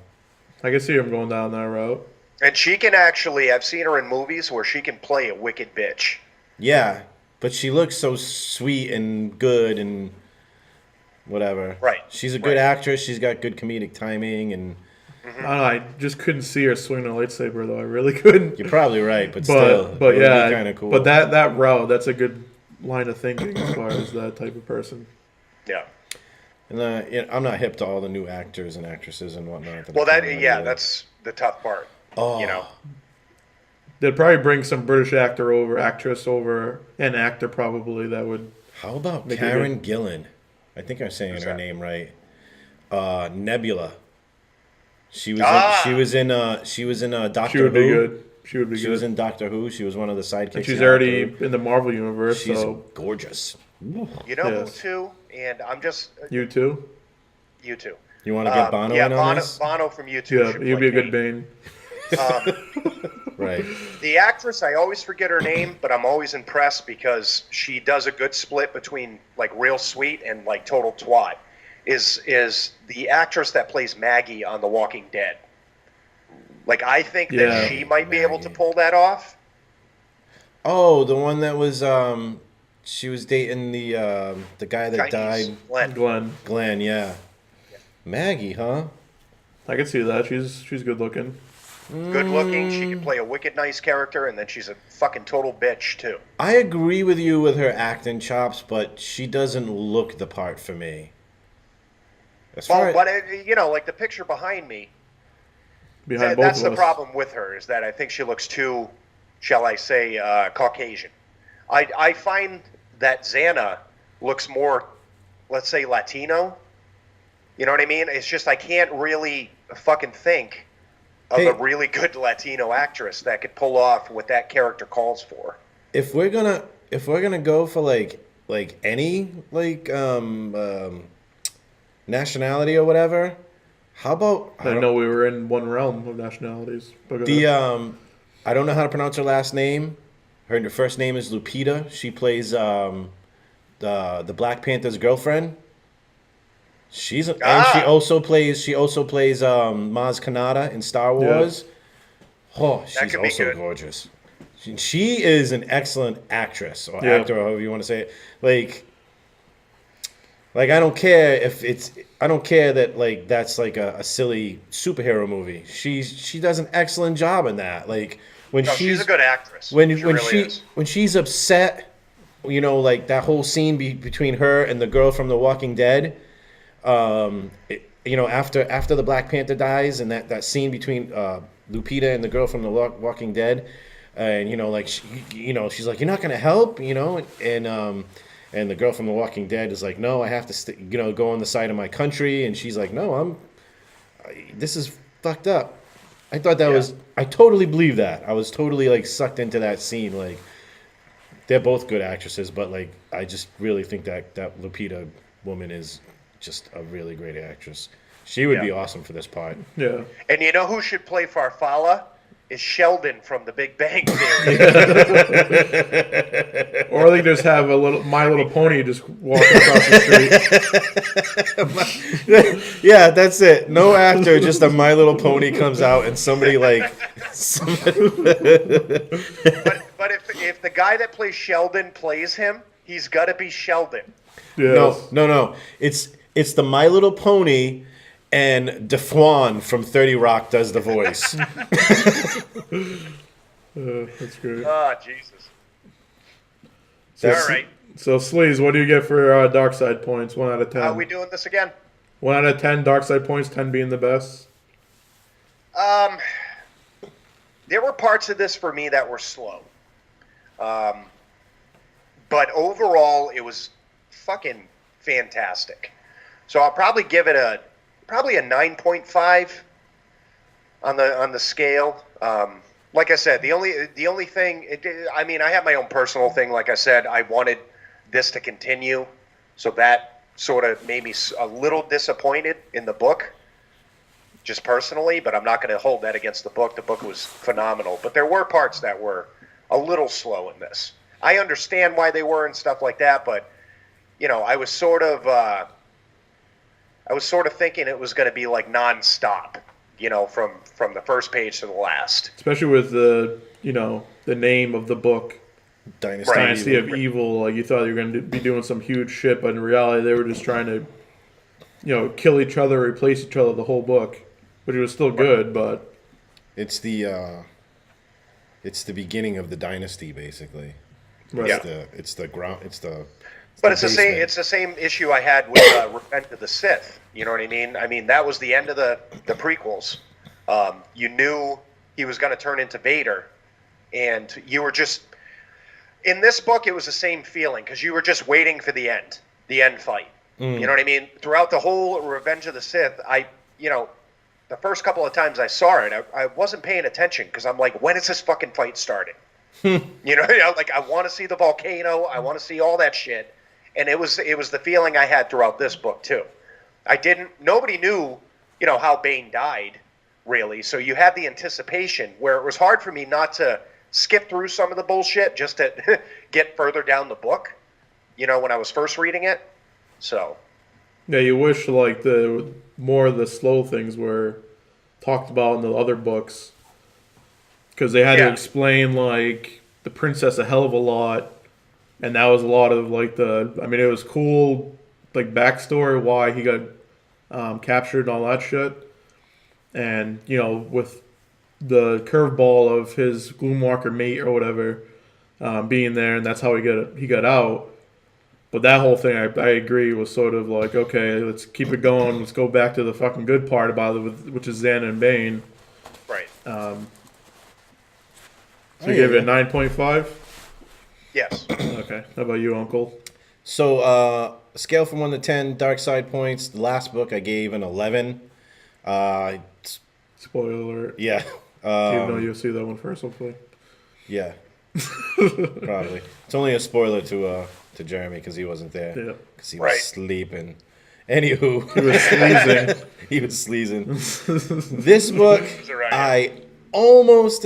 A: I can see him going down that route.
C: And she can actually, I've seen her in movies where she can play a wicked bitch.
B: Yeah, but she looks so sweet and good and whatever.
C: Right,
B: She's a good
C: right.
B: actress. She's got good comedic timing, and
A: I don't know, I just couldn't see her swinging a lightsaber though. I really couldn't.
B: you're probably right. But still,
A: But
B: it
A: yeah,
B: would be kind of cool.
A: But that route, that's a good line of thinking as far as that type of person.
C: Yeah.
B: And I'm not hip to all the new actors and actresses and whatnot.
C: Well,
B: are coming out either.
C: that's the tough part.
B: Oh.
C: You know.
A: They'd probably bring some British actress over, an actor probably that would.
B: How about
A: Make it
B: Karen Gillan? I think I'm saying her
C: that?
B: name right. Nebula. She was
C: Ah!
B: she was in Doctor
A: She
B: Who.
A: would be good. She would be
B: She
A: good.
B: was in Doctor Who. She was one of the sidekicks.
A: And she's
B: in
A: already
B: Doctor
A: in the Marvel universe,
B: Who. She's
A: so
B: gorgeous.
C: You know
A: Yes.
C: who too? And I'm just
A: you too.
C: you two.
B: You want to get Bono
C: yeah,
B: in on this?
C: Bono from YouTube.
A: Yeah,
C: should
A: he'd be a
C: play
A: good
C: Bane.
A: Bane.
B: Right.
C: The actress, I always forget her name, but I'm always impressed because she does a good split between like real sweet and like total twat. Is the actress that plays Maggie on The Walking Dead? Like I think
A: Yeah.
C: that she might be able to
B: Maggie.
C: pull that off.
B: Oh, the one that was she was dating the guy that
C: Chinese
B: died.
C: Glenn.
A: Glenn,
B: Glenn, yeah. Maggie, huh?
A: I can see that. She's good looking.
C: Good looking. She can play a wicked nice character, and then she's a fucking total bitch too.
B: I agree with you with her acting chops, but she doesn't look the part for me. As far
C: Well,
B: as,
C: but you know, like the picture behind me,
A: Behind both
C: that's
A: of
C: the
A: us.
C: problem with her is that I think she looks too, shall I say, Caucasian. I find that Xana looks more, let's say, Latino. You know what I mean? It's just I can't really fucking think of
B: Hey.
C: a really good Latino actress that could pull off what that character calls for.
B: if we're gonna go for like any nationality or whatever, how about
A: I didn't know we were in one realm of nationalities. But go
B: the
A: ahead.
B: I don't know how to pronounce her last name. Her first name is Lupita. She plays the Black Panther's girlfriend. And
C: Ah.
B: she also plays Maz Kanata in Star Wars. Oh, she's
C: could be
B: also
C: good.
B: gorgeous. She is an excellent actress or
A: Yeah.
B: actor, or however you want to say it. Like I don't care I don't care that like that's like a silly superhero movie. She does an excellent job in that. Like when
C: No, she's a good actress.
B: when
C: She really is.
B: when she's upset, you know, like that whole scene between her and the girl from The Walking Dead. You know, after the Black Panther dies, and that scene between Lupita and the girl from The Walking Dead, and you know, like she's like, "You're not gonna help," you know, and the girl from The Walking Dead is like, "No, I have to, go on the side of my country," and she's like, "No, this is fucked up." I thought that I totally believe that. I was totally like sucked into that scene. Like, they're both good actresses, but like, I just really think that Lupita woman is just a really great actress. She would be awesome for this part.
A: Yeah.
C: And you know who should play Farfalla? Is Sheldon from The Big Bang Theory.
A: Or they just have a little My Little Pony just walking across the street.
B: Yeah, that's it. No actor, just a My Little Pony comes out and somebody.
C: But if the guy that plays Sheldon plays him, he's got to be Sheldon.
A: Yes.
B: No. It's the My Little Pony, and DeFwan from 30 Rock does the voice.
A: That's great.
C: Oh, Jesus.
A: So,
C: All right.
A: So, Sleaze, what do you get for dark side points? 1 out of 10.
C: Are we doing this again?
A: 1 out of 10 dark side points, 10 being the best.
C: There were parts of this for me that were slow. But overall, it was fucking fantastic. So I'll probably give it a 9.5 on the scale. Like I said, the only thing, I mean, I have my own personal thing. Like I said, I wanted this to continue, so that sort of made me a little disappointed in the book, just personally. But I'm not going to hold that against the book. The book was phenomenal, but there were parts that were a little slow in this. I understand why they were and stuff like that, but I was sort of thinking it was going to be like nonstop, from the first page to the last.
A: Especially with the name of the book,
B: Dynasty
A: of Evil. Like, you thought you were going to be doing some huge shit, but in reality, they were just trying to, kill each other, replace each other the whole book, which was still good, but
B: it's the beginning of the Dynasty, basically.
A: Right.
B: It's the ground.
C: But it's the same issue I had with Revenge of the Sith. You know what I mean? I mean, that was the end of the prequels. You knew he was going to turn into Vader, and you were just in this book. It was the same feeling because you were just waiting for the end fight. You know what I mean? Throughout the whole Revenge of the Sith, the first couple of times I saw it, I wasn't paying attention because I'm like, when is this fucking fight starting? Like, I want to see the volcano. I want to see all that shit. And it was the feeling I had throughout this book too. Nobody knew, how Bane died, really. So you had the anticipation where it was hard for me not to skip through some of the bullshit just to get further down the book, when I was first reading it. So.
A: Yeah, you wish like the more of the slow things were talked about in the other books, because they had to explain like the princess a hell of a lot, and that was a lot of like it was cool, like backstory why he got captured and all that shit, and with the curveball of his Gloomwalker mate or whatever being there, and that's how he got out. But that whole thing, I agree, was sort of like, okay, let's keep it going. Let's go back to the fucking good part about it, which is Xana and Bane.
C: Right.
A: So you gave it a 9.5?
C: Yes.
A: Okay. How about you, Uncle?
B: So, scale from 1 to 10, dark side points. The last book I gave an 11.
A: Spoiler alert.
B: Yeah.
A: Even though you'll see that one first, hopefully.
B: Yeah. Probably. It's only a spoiler to Jeremy because he wasn't there.
A: Yeah.
B: Because he was sleeping. Anywho.
A: He was sleazing.
B: He was sleazing. This book,
C: Right.
B: I almost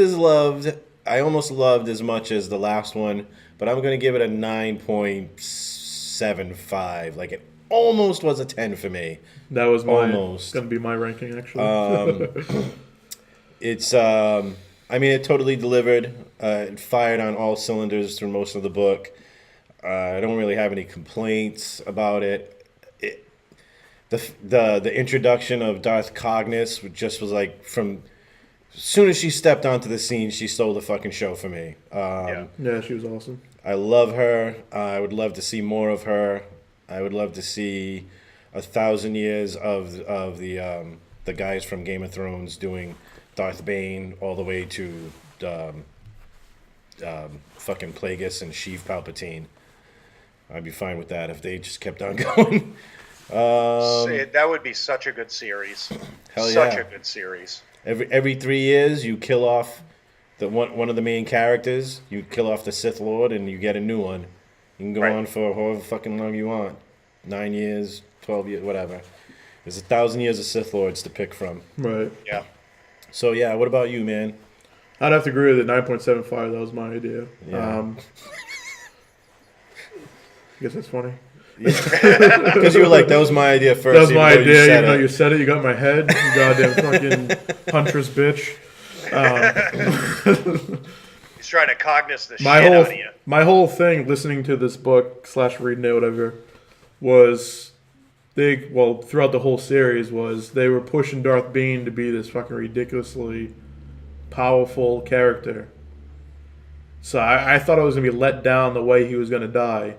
B: loved as much as the last one, but I'm going to give it a 9.7. 9.75. Like, it almost was a 10 for me.
A: That was
B: Almost.
A: gonna be my ranking actually.
B: It's, I mean, it totally delivered. It fired on all cylinders through most of the book. I don't really have any complaints about it. The introduction of Darth Cognis just was like, from as soon as she stepped onto the scene, she stole the fucking show for me.
A: Yeah, she was awesome.
B: I love her. I would love to see more of her. I would love to see 1,000 years of the guys from Game of Thrones doing Darth Bane all the way to fucking Plagueis and Sheev Palpatine. I'd be fine with that if they just kept on going.
C: That would be such a good series.
B: Hell yeah.
C: Such a good series.
B: Every 3 years, you kill off the one of the main characters. You kill off the Sith Lord, and you get a new one. You can go on for however fucking long you want. 9 years, 12 years, whatever. There's 1,000 years of Sith Lords to pick from.
A: Right.
C: Yeah.
B: So yeah, what about you, man?
A: I'd have to agree with it. 9.75. That was my idea.
B: Yeah.
A: I guess that's funny.
B: Because you were like, that was my idea first.
A: That was my idea. Even though
B: it.
A: you said it, you got my head. You goddamn fucking huntress bitch.
C: He's trying to Cognis the
A: My
C: shit
A: whole
C: out of you.
A: my whole thing listening to this book / reading it, whatever, was throughout the whole series was they were pushing Darth Bane to be this fucking ridiculously powerful character. So I thought I was gonna be let down the way he was gonna die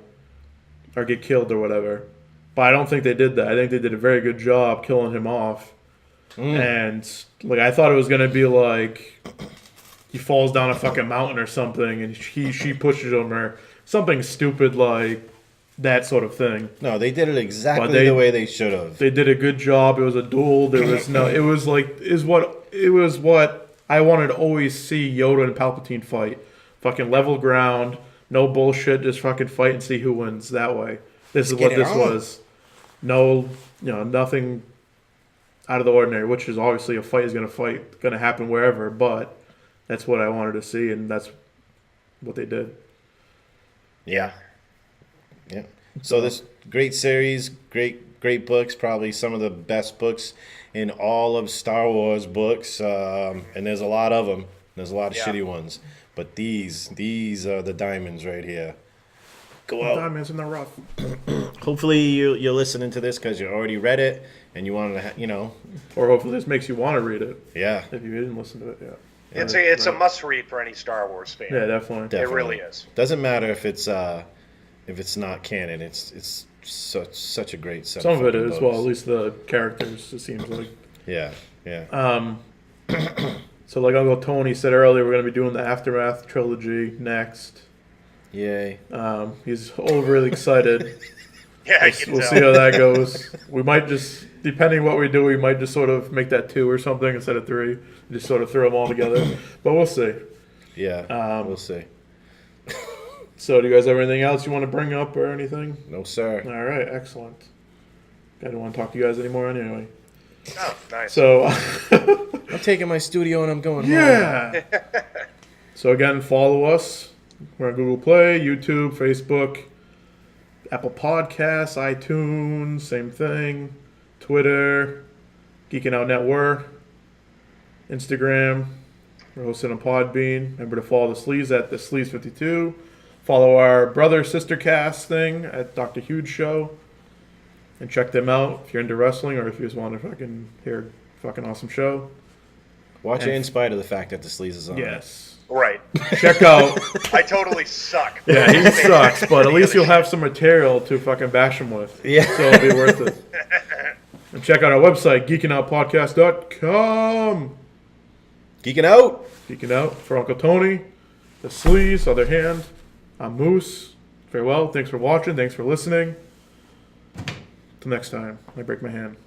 A: or get killed or whatever. But I don't think they did that. I think they did a very good job killing him off. And like I thought it was gonna be like he falls down a fucking mountain or something, and she pushes him or something stupid like that sort of thing.
B: No, they did it exactly the way they should have.
A: They did a good job. It was a duel. There was no. It was what I wanted to always see Yoda and Palpatine fight. Fucking level ground, no bullshit. Just fucking fight and see who wins that way. This is what this was. No, nothing out of the ordinary. Which is obviously a fight is going to happen wherever. But that's what I wanted to see, and that's what they did.
B: Yeah. Yeah. So this great series, great books, probably some of the best books in all of Star Wars books, and there's a lot of them. There's a lot of shitty ones, but these are the diamonds right here. Go out.
A: Diamonds in the rough.
B: Hopefully you're listening to this because you already read it and you wanted to,
A: Or hopefully this makes you want to read it.
B: Yeah.
A: If you didn't listen to it yet.
C: It's a must read for any Star Wars fan.
A: Yeah, definitely.
C: It really is.
B: Doesn't matter if it's not canon. It's such a great set.
A: Some of it
B: fucking
A: is.
B: books.
A: Well, at least the characters. It seems like.
B: Yeah.
A: So like Uncle Tony said earlier, we're going to be doing the Aftermath trilogy next.
B: Yay.
A: He's overly excited.
C: Yeah, I
A: We'll
C: can
A: see
C: tell.
A: how that goes. We might just, depending what we do, we might just sort of make that 2 or something instead of 3. Just sort of throw them all together. But we'll see.
B: Yeah. We'll see.
A: So do you guys have anything else you want to bring up or anything?
B: No, sir.
A: All right, excellent. I don't want to talk to you guys anymore anyway.
C: Oh, nice.
A: So,
B: I'm taking my studio and I'm going home.
A: yeah. So again, follow us. We're on Google Play, YouTube, Facebook, Apple Podcasts, iTunes, same thing, Twitter, Geekin' Out Network, Instagram. We're hosted on Podbean. Remember to follow the Sleaze at the Sleaze52. Follow our brother sister cast thing at Dr. Huge Show. And check them out if you're into wrestling or if you just want to fucking hear a fucking awesome show.
B: Watch it in spite of the fact that the Sleaze is on.
A: Yes.
C: Right.
A: Check out.
C: I totally suck.
A: Yeah, he sucks, but at least you'll have some material to fucking bash him with.
B: Yeah.
A: So it'll be worth it. And check out our website, geekinoutpodcast.com.
B: Geeking out.
A: Geeking out for Uncle Tony, the Sleaze, other hand. I'm Moose. Farewell. Thanks for watching. Thanks for listening. Till next time. I break my hand.